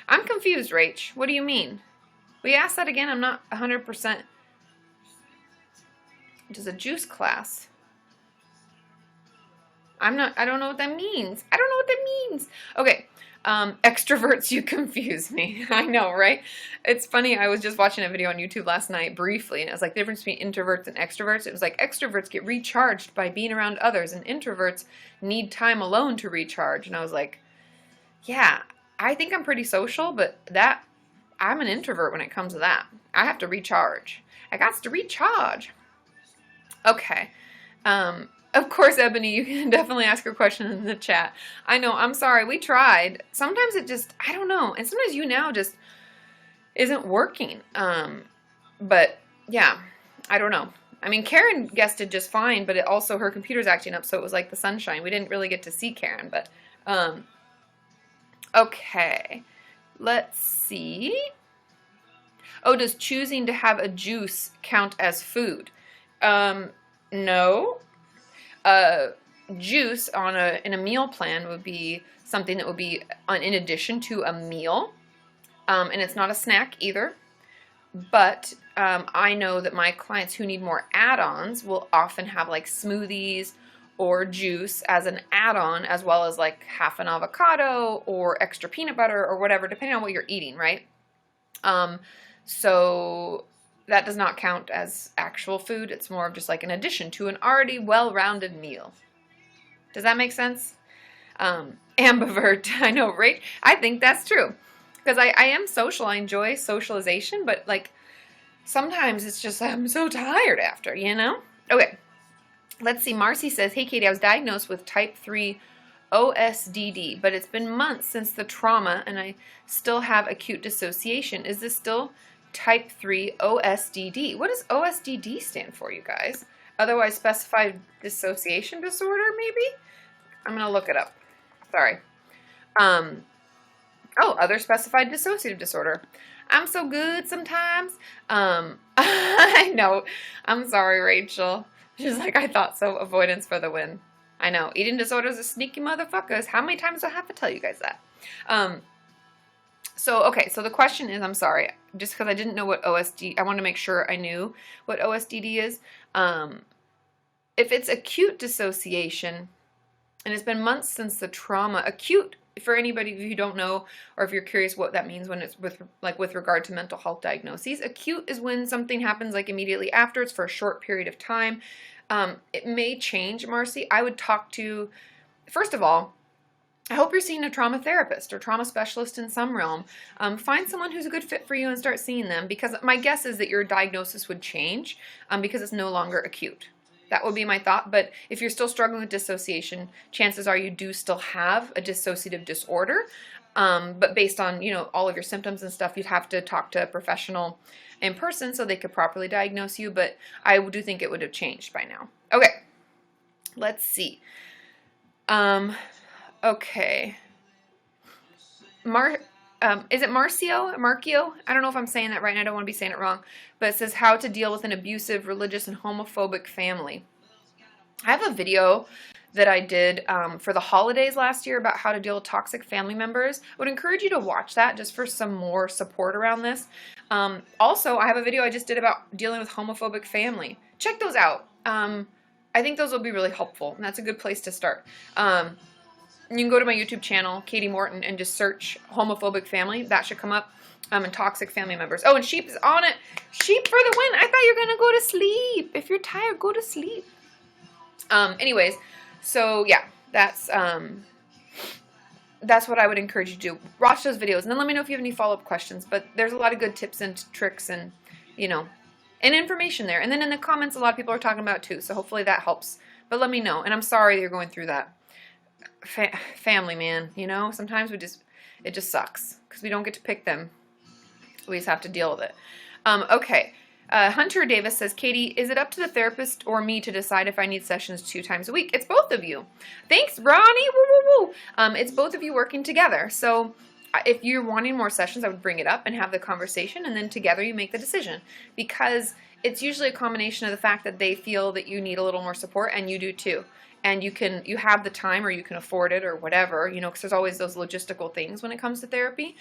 I'm confused, Rach. What do you mean? We asked that again. I'm not 100%. Does a juice class? I don't know what that means. I don't know what that means. Okay. Extroverts, you confuse me. I know, right? It's funny. I was just watching a video on YouTube last night briefly, and it was like the difference between introverts and extroverts. It was like extroverts get recharged by being around others, and introverts need time alone to recharge. And I was like, yeah, I think I'm pretty social, but I'm an introvert when it comes to that. I have to recharge. I got to recharge. Okay. Of course, Ebony, you can definitely ask a question in the chat. I know, I'm sorry, we tried. Sometimes it just, I don't know. And sometimes YouNow just isn't working. But yeah, I don't know. I mean, Karen guested just fine, but also her computer's acting up, so it was like the sunshine. We didn't really get to see Karen, but okay. Let's see. Oh, does choosing to have a juice count as food? No. Juice in a meal plan would be something that would be in addition to a meal, and it's not a snack either. But I know that my clients who need more add-ons will often have like smoothies or juice as an add-on, as well as like half an avocado or extra peanut butter or whatever, depending on what you're eating, right? So that does not count as actual food. It's more of just like an addition to an already well-rounded meal. Does that make sense? Ambivert, I know, right? I think that's true. Because I am social. I enjoy socialization, but like sometimes it's just I'm so tired after, you know? Okay. Let's see. Marcy says, hey, Katie, I was diagnosed with type 3 OSDD, but it's been months since the trauma and I still have acute dissociation. Is this still type 3 OSDD? What does OSDD stand for, you guys? Otherwise specified dissociation disorder, maybe? I'm going to look it up. Sorry. Oh, other specified dissociative disorder. I'm so good sometimes. I know. I'm sorry, Rachel. She's like, I thought so. Avoidance for the win. I know. Eating disorders are sneaky motherfuckers. How many times do I have to tell you guys that? Okay, so the question is, I'm sorry, just because I didn't know what OSD, I wanted to make sure I knew what OSDD is. If it's acute dissociation, and it's been months since the trauma, acute, for anybody who don't know, or if you're curious what that means when it's with regard to mental health diagnoses, acute is when something happens like immediately after, it's for a short period of time. It may change, Marcy. I would talk to, first of all, I hope you're seeing a trauma therapist or trauma specialist in some realm. Find someone who's a good fit for you and start seeing them, because my guess is that your diagnosis would change because it's no longer acute. That would be my thought. But if you're still struggling with dissociation, chances are you do still have a dissociative disorder. But based on, all of your symptoms and stuff, you'd have to talk to a professional in person so they could properly diagnose you. But I do think it would have changed by now. Okay. Let's see. Okay. Is it Marcio? I don't know if I'm saying that right, and I don't want to be saying it wrong. But it says how to deal with an abusive, religious, and homophobic family. I have a video that I did for the holidays last year about how to deal with toxic family members. I would encourage you to watch that just for some more support around this. Also, I have a video I just did about dealing with homophobic family. Check those out. I think those will be really helpful, and that's a good place to start. You can go to my YouTube channel, Kati Morton, and just search homophobic family. That should come up. And toxic family members. Oh, and Sheep is on it. Sheep for the win. I thought you were going to go to sleep. If you're tired, go to sleep. Anyways, so yeah, that's what I would encourage you to do. Watch those videos, and then let me know if you have any follow-up questions. But there's a lot of good tips and tricks and, and information there. And then in the comments, a lot of people are talking about it too. So hopefully that helps. But let me know. And I'm sorry that you're going through that. Family, man, sometimes it just sucks because we don't get to pick them. We just have to deal with it. Okay. Hunter Davis says, Katie, is it up to the therapist or me to decide if I need sessions 2 times a week? It's both of you. Thanks, Ronnie. Woo, woo, woo. It's both of you working together. So if you're wanting more sessions, I would bring it up and have the conversation, and then together you make the decision, because it's usually a combination of the fact that they feel that you need a little more support, and you do too. And you have the time, or you can afford it, or whatever, because there's always those logistical things when it comes to therapy.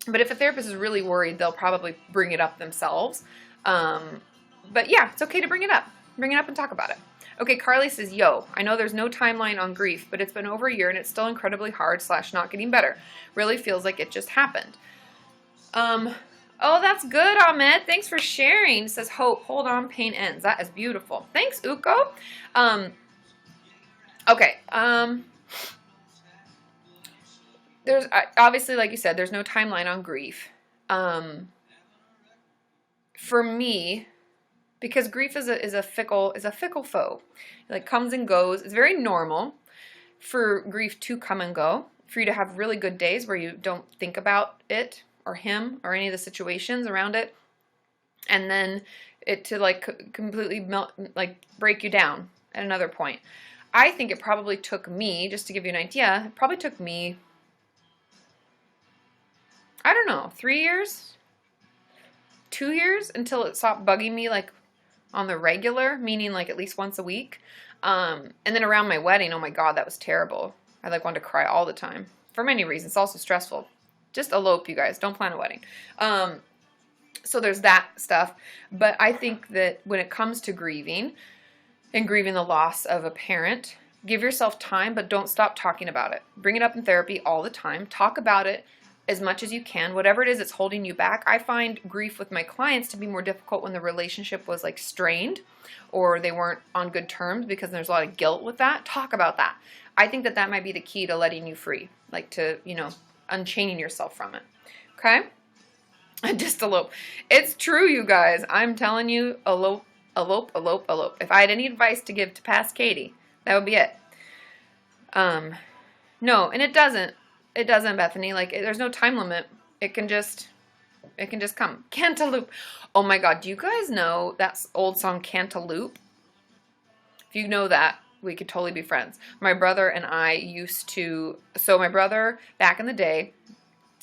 But if a therapist is really worried, they'll probably bring it up themselves. But yeah, it's okay to bring it up. Bring it up and talk about it. Okay, Carly says, yo, I know there's no timeline on grief, but it's been over a year and it's still incredibly hard / not getting better. Really feels like it just happened. Oh, that's good, Ahmed. Thanks for sharing. It says, hope, hold on, pain ends. That is beautiful. Thanks, Uko. Okay. There's obviously, like you said, there's no timeline on grief. For me, because grief is a fickle foe. It like comes and goes. It's very normal for grief to come and go. For you to have really good days where you don't think about it or him or any of the situations around it, and then it to like completely melt, like break you down at another point. I think it probably took me, just to give you an idea, it probably took me, I don't know, 3 years, 2 years until it stopped bugging me like on the regular, meaning like at least once a week. And then around my wedding, oh my God, that was terrible. I like wanted to cry all the time for many reasons. It's also stressful. Just elope, you guys. Don't plan a wedding. So there's that stuff. But I think that when it comes to grieving and grieving the loss of a parent, give yourself time, but don't stop talking about it. Bring it up in therapy all the time. Talk about it as much as you can. Whatever it is that's holding you back. I find grief with my clients to be more difficult when the relationship was like strained or they weren't on good terms, because there's a lot of guilt with that. Talk about that. I think that that might be the key to letting you free, like to, you know, unchaining yourself from it. Okay? Just elope. It's true, you guys. I'm telling you, elope, elope, elope, elope. If I had any advice to give to past Katie, that would be it. No, and it doesn't, Bethany. Like, there's no time limit. It can just come. Cantaloupe. Oh my God, do you guys know that old song Cantaloupe? If you know that, we could totally be friends. My brother and I used to, so my brother, back in the day,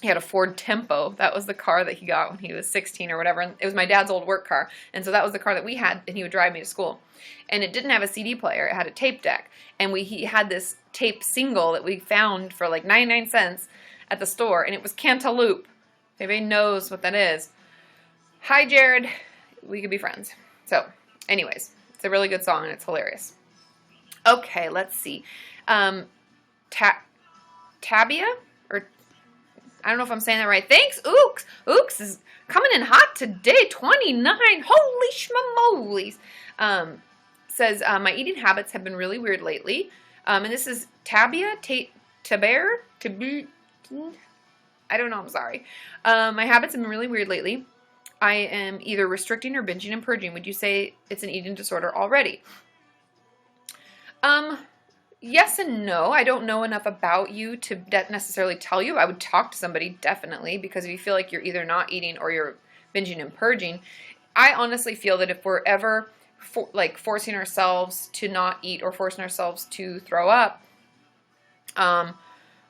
he had a Ford Tempo. That was the car that he got when he was 16 or whatever. And it was my dad's old work car. And so that was the car that we had, and he would drive me to school. And it didn't have a CD player. It had a tape deck. And he had this tape single that we found for like 99 cents at the store. And it was Cantaloupe. If anybody knows what that is. Hi, Jared. We could be friends. So, anyways, it's a really good song and it's hilarious. Okay, let's see. Tabia? Or I don't know if I'm saying that right. Thanks, Ooks. Ooks is coming in hot today. 29. Holy schmamolies. Says, my eating habits have been really weird lately. And this is Tabia? Taber? I don't know. I'm sorry. My habits have been really weird lately. I am either restricting or binging and purging. Would you say it's an eating disorder already? Yes and no. I don't know enough about you to necessarily tell you. I would talk to somebody, definitely, because if you feel like you're either not eating or you're binging and purging, I honestly feel that if we're ever forcing ourselves to not eat or forcing ourselves to throw up,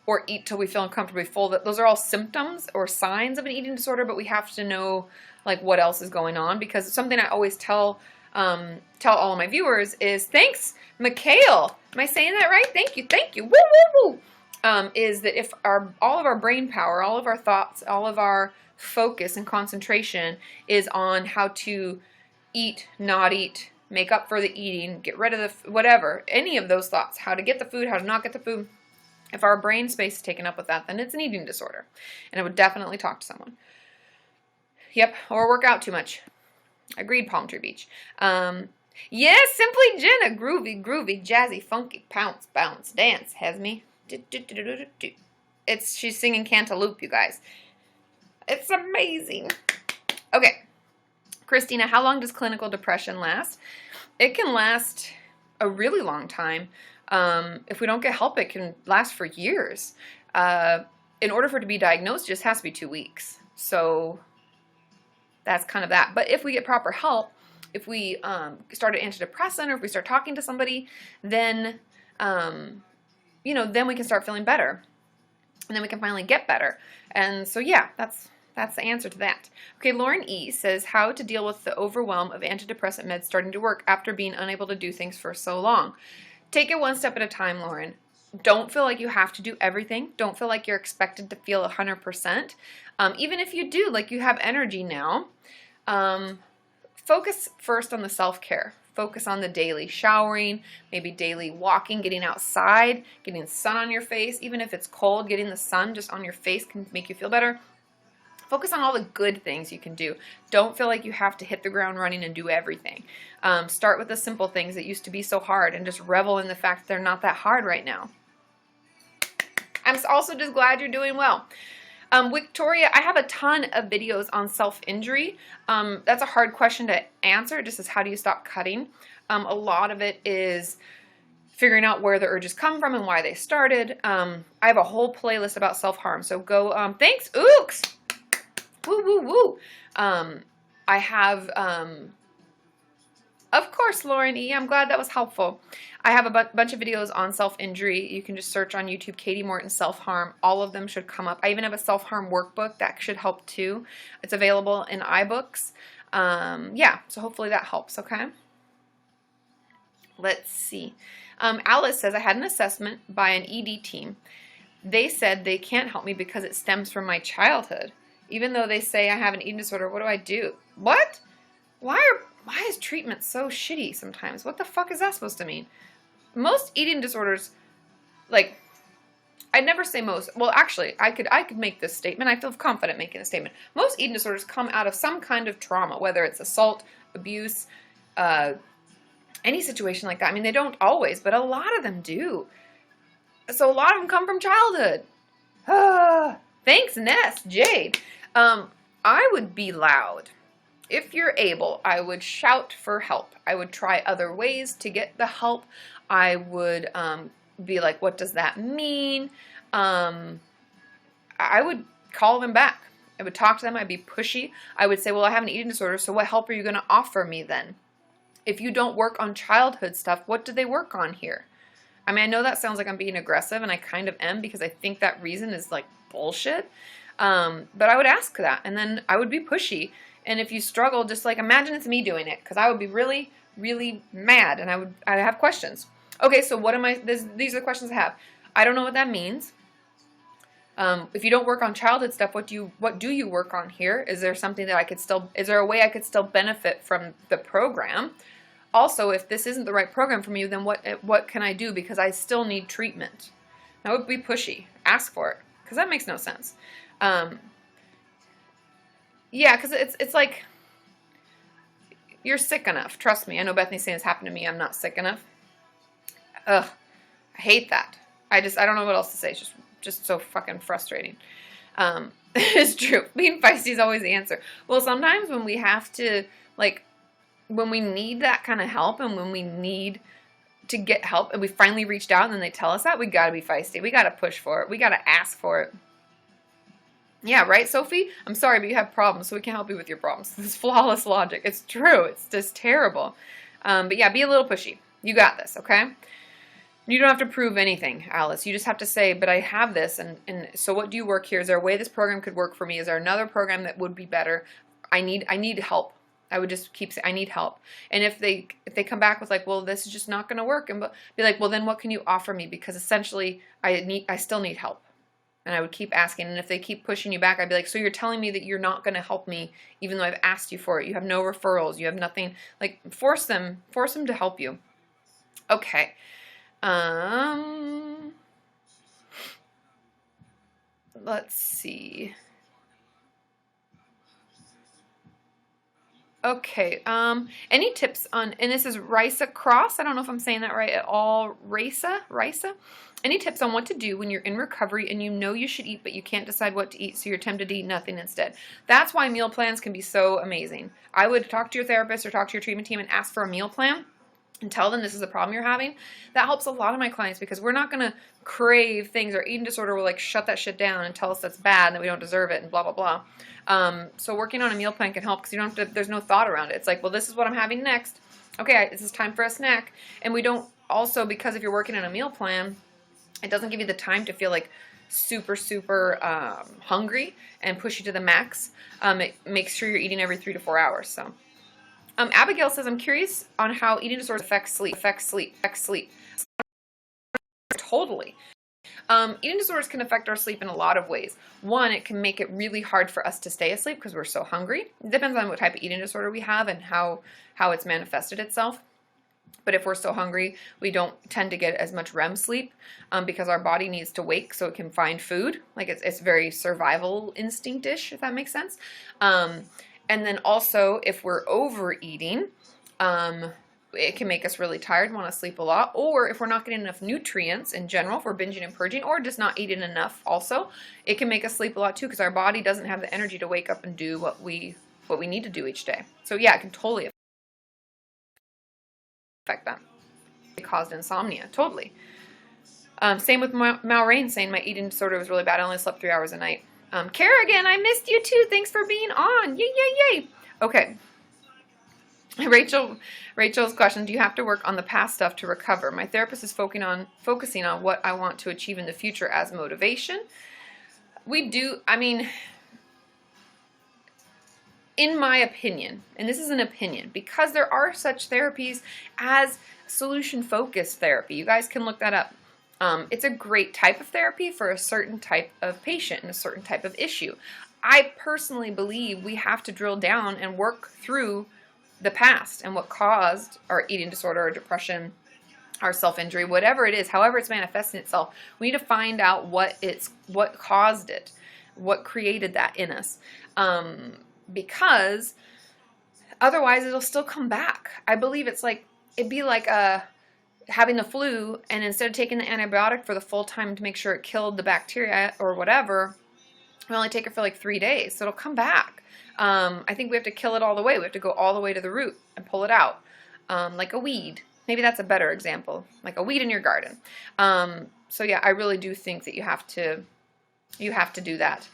or eat till we feel uncomfortably full, that those are all symptoms or signs of an eating disorder, but we have to know like what else is going on, because something I always tell all of my viewers is, thanks, Mikhail. Am I saying that right? Thank you. Woo, woo, woo. Is that if all of our brain power, all of our thoughts, all of our focus and concentration is on how to eat, not eat, make up for the eating, get rid of the whatever, any of those thoughts, how to get the food, how to not get the food. If our brain space is taken up with that, then it's an eating disorder. And I would definitely talk to someone. Yep, or work out too much. Agreed, Palm Tree Beach. Yes, Simply Jenna. Groovy, groovy, jazzy, funky, pounce, bounce, dance. Has me. She's singing Cantaloupe, you guys. It's amazing. Okay. Christina, how long does clinical depression last? It can last a really long time. If we don't get help, it can last for years. In order for it to be diagnosed, it just has to be 2 weeks. So that's kind of that. But if we get proper help, if we start an antidepressant, or if we start talking to somebody, then then we can start feeling better, and then we can finally get better. And so yeah, that's the answer to that. Okay, Lauren E says, how to deal with the overwhelm of antidepressant meds starting to work after being unable to do things for so long. Take it one step at a time, Lauren. Don't feel like you have to do everything. Don't feel like you're expected to feel 100%. Even if you do, like you have energy now, focus first on the self-care. Focus on the daily showering, maybe daily walking, getting outside, getting sun on your face. Even if it's cold, getting the sun just on your face can make you feel better. Focus on all the good things you can do. Don't feel like you have to hit the ground running and do everything. Start with the simple things that used to be so hard and just revel in the fact that they're not that hard right now. I'm also just glad you're doing well. Victoria, I have a ton of videos on self-injury. That's a hard question to answer. It just says, how do you stop cutting? A lot of it is figuring out where the urges come from and why they started. I have a whole playlist about self-harm. So go, thanks, Ooks! Woo, woo, woo. I have, of course, Lauren E. I'm glad that was helpful. I have a bunch of videos on self-injury. You can just search on YouTube, Kati Morton self-harm. All of them should come up. I even have a self-harm workbook that should help too. It's available in iBooks. Yeah, so hopefully that helps, okay? Let's see. Alice says, I had an assessment by an ED team. They said they can't help me because it stems from my childhood. Even though they say I have an eating disorder, what do I do? What? Why is treatment so shitty sometimes? What the fuck is that supposed to mean? Most eating disorders, like, I'd never say most. Well, actually, I could make this statement. I feel confident making a statement. Most eating disorders come out of some kind of trauma, whether it's assault, abuse, any situation like that. I mean, they don't always, but a lot of them do. So a lot of them come from childhood. Thanks, Ness, Jade. I would be loud. If you're able, I would shout for help. I would try other ways to get the help. I would be like, what does that mean? I would call them back. I would talk to them. I'd be pushy. I would say, well, I have an eating disorder, so what help are you going to offer me then? If you don't work on childhood stuff, what do they work on here? I mean, I know that sounds like I'm being aggressive, and I kind of am because I think that reason is like bullshit. But I would ask that, and then I would be pushy. And if you struggle, just like imagine it's me doing it, because I would be really, really mad, and I'd have questions. Okay, so what am I? These are the questions I have. I don't know what that means. If you don't work on childhood stuff, what do you work on here? Is there something that is there a way I could still benefit from the program? Also, if this isn't the right program for me, then what can I do? Because I still need treatment. That would be pushy. Ask for it, because that makes no sense. Yeah, because it's like, you're sick enough. Trust me. I know Bethany's saying it's happened to me. I'm not sick enough. Ugh. I hate that. I don't know what else to say. It's just so fucking frustrating. It's true. Being feisty is always the answer. Well, sometimes when we have to, like, when we need that kind of help and when we need to get help and we finally reached out and then they tell us that, we gotta be feisty. We gotta push for it. We gotta ask for it. Yeah, right, Sophie? I'm sorry, but you have problems, so we can help you with your problems. This is flawless logic. It's true. It's just terrible. But yeah, be a little pushy. You got this, okay? You don't have to prove anything, Alice. You just have to say, but I have this, and so what do you work here? Is there a way this program could work for me? Is there another program that would be better? I need help. I would just keep saying, I need help. And if they come back with like, well, this is just not going to work, and be like, well, then what can you offer me? Because essentially, I still need help. And I would keep asking, and if they keep pushing you back, I'd be like, so you're telling me that you're not going to help me, even though I've asked you for it. You have no referrals. You have nothing. Like, force them to help you. Okay. Let's see. Okay, any tips on, and this is Risa Cross, I don't know if I'm saying that right at all, Risa? Any tips on what to do when you're in recovery and you know you should eat but you can't decide what to eat, so you're tempted to eat nothing instead? That's why meal plans can be so amazing. I would talk to your therapist or talk to your treatment team and ask for a meal plan and tell them this is a problem you're having. That helps a lot of my clients because we're not going to crave things. Our eating disorder will like shut that shit down and tell us that's bad and that we don't deserve it and blah, blah, blah. So working on a meal plan can help because you don't have to, there's no thought around it. It's like, well, this is what I'm having next. Okay, this is time for a snack. And we don't also, because if you're working on a meal plan, it doesn't give you the time to feel like super, super hungry and push you to the max. It makes sure you're eating every 3 to 4 hours. So, Abigail says, I'm curious on how eating disorders affect sleep. Totally. Eating disorders can affect our sleep in a lot of ways. One, it can make it really hard for us to stay asleep because we're so hungry. It depends on what type of eating disorder we have and how it's manifested itself. But if we're so hungry, we don't tend to get as much REM sleep because our body needs to wake so it can find food. Like it's very survival instinct-ish, if that makes sense. And then also, if we're overeating, it can make us really tired, want to sleep a lot. Or if we're not getting enough nutrients in general, if we're binging and purging, or just not eating enough also, it can make us sleep a lot too because our body doesn't have the energy to wake up and do what we need to do each day. So yeah, it can totally affect that. It caused insomnia, totally. Same with Maureen saying my eating disorder was really bad. I only slept 3 hours a night. Kerrigan, I missed you too. Thanks for being on. Yay, yay, yay. Okay. Rachel's question, do you have to work on the past stuff to recover? My therapist is focusing on what I want to achieve in the future as motivation. We do, I mean, in my opinion, and this is an opinion, because there are such therapies as solution-focused therapy. You guys can look that up. It's a great type of therapy for a certain type of patient and a certain type of issue. I personally believe we have to drill down and work through the past and what caused our eating disorder or depression, our self-injury, whatever it is, however it's manifesting itself. We need to find out what caused it, what created that in us. Because otherwise it'll still come back. I believe it'd be like having the flu, and instead of taking the antibiotic for the full time to make sure it killed the bacteria or whatever, we only take it for like 3 days, so it'll come back. I think we have to kill it all the way. We have to go all the way to the root and pull it out, like a weed. Maybe that's a better example, like a weed in your garden. So yeah, I really do think that you have to do that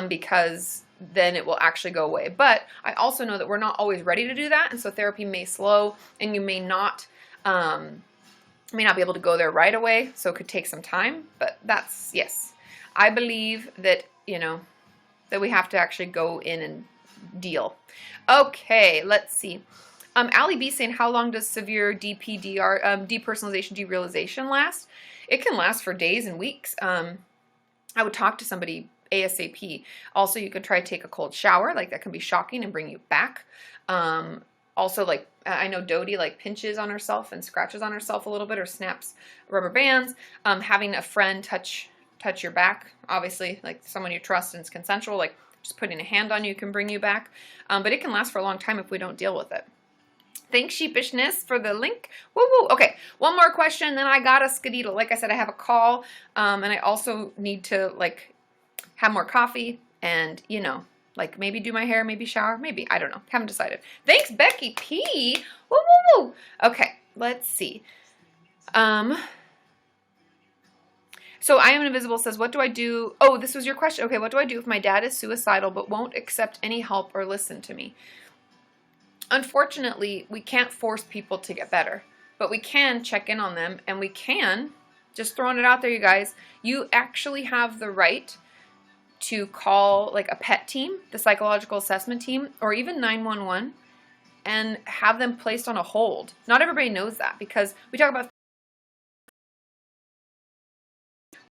because then it will actually go away. But I also know that we're not always ready to do that, and so therapy may slow, and you may not be able to go there right away, so it could take some time. But that's, yes, I believe that, that we have to actually go in and deal. Okay, let's see. Allie B saying, how long does severe DPDR, depersonalization, derealization last? It can last for days and weeks. I would talk to somebody ASAP. Also, you could try to take a cold shower. Like, that can be shocking and bring you back. Also, like, I know Dodie, like, pinches on herself and scratches on herself a little bit or snaps rubber bands. Having a friend touch your back, obviously, like someone you trust and it's consensual, like just putting a hand on you can bring you back. But it can last for a long time if we don't deal with it. Thanks, Sheepishness, for the link. Woo woo. Okay, one more question, then I got a skedaddle. Like I said, I have a call, and I also need to, like, have more coffee and, like, maybe do my hair, maybe shower, maybe, I don't know. Haven't decided. Thanks, Becky P. Woo woo woo. Okay, let's see. So I Am Invisible says, what do I do? Oh, this was your question. Okay, what do I do if my dad is suicidal but won't accept any help or listen to me? Unfortunately, we can't force people to get better, but we can check in on them, and we can, just throwing it out there, you guys, you actually have the right to call, like, a PET team, the psychological assessment team, or even 911, and have them placed on a hold. Not everybody knows that, because we talk about,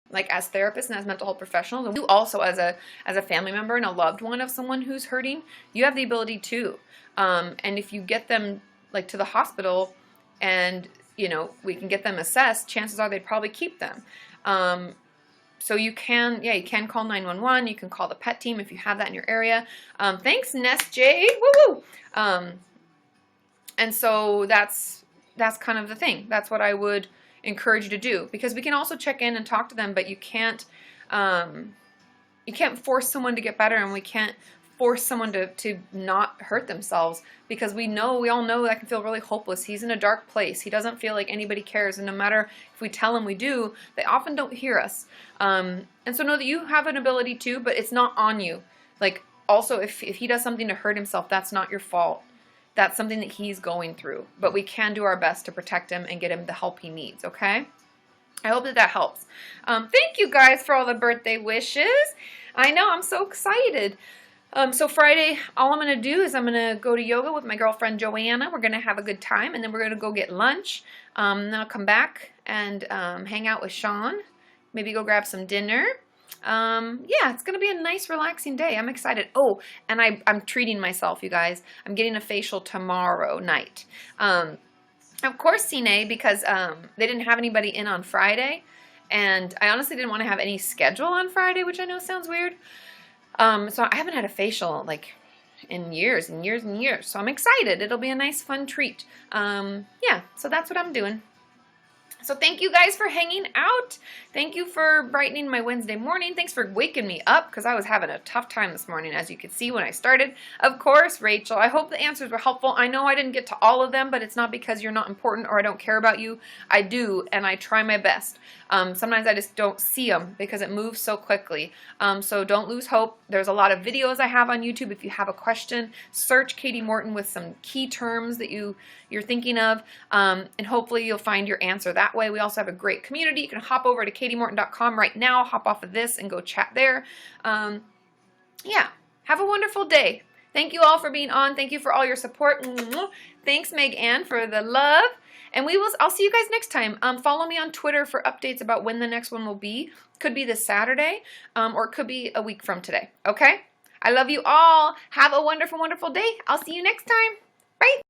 like, as therapists and as mental health professionals, and you also as a family member and a loved one of someone who's hurting, you have the ability to. And if you get them, like, to the hospital and, we can get them assessed, chances are they'd probably keep them. So you can call 911. You can call the PET team if you have that in your area. Thanks, Nest Jade. Woo woo. And so that's kind of the thing. That's what I would encourage you to do, because we can also check in and talk to them, but you can't force someone to get better, and we can't force someone to not hurt themselves, because we all know that can feel really hopeless. He's in a dark place. He doesn't feel like anybody cares, and no matter if we tell him we do, they often don't hear us. And so know that you have an ability to, but it's not on you. Like, also, if he does something to hurt himself, that's not your fault. That's something that he's going through, but we can do our best to protect him and get him the help he needs, okay? I hope that helps. Thank you guys for all the birthday wishes. I know, I'm so excited. So Friday, all I'm going to do is I'm going to go to yoga with my girlfriend Joanna. We're going to have a good time, and then we're going to go get lunch. Then I'll come back and hang out with Sean maybe go grab some dinner. Yeah, it's gonna be a nice, relaxing day. I'm excited. Oh, and I'm treating myself, you guys. I'm getting a facial tomorrow night. Of course, Cine, because they didn't have anybody in on Friday, and I honestly didn't want to have any schedule on Friday, which I know sounds weird. So I haven't had a facial like in years and years and years. So I'm excited. It'll be a nice, fun treat. Yeah, so that's what I'm doing. So thank you guys for hanging out. Thank you for brightening my Wednesday morning. Thanks for waking me up because I was having a tough time this morning, as you could see when I started. Of course, Rachel, I hope the answers were helpful. I know I didn't get to all of them, but it's not because you're not important or I don't care about you. I do, and I try my best. Sometimes I just don't see them because it moves so quickly. So don't lose hope. There's a lot of videos I have on YouTube. If you have a question, search Kati Morton with some key terms that you're thinking of, and hopefully you'll find your answer that way. We also have a great community. You can hop over to katimorton.com right now, hop off of this and go chat there. Yeah, have a wonderful day. Thank you all for being on. Thank you for all your support. Thanks, Meg Ann, for the love. And I'll see you guys next time. Follow me on Twitter for updates about when the next one will be. Could be this Saturday, or it could be a week from today. Okay? I love you all. Have a wonderful, wonderful day. I'll see you next time. Bye.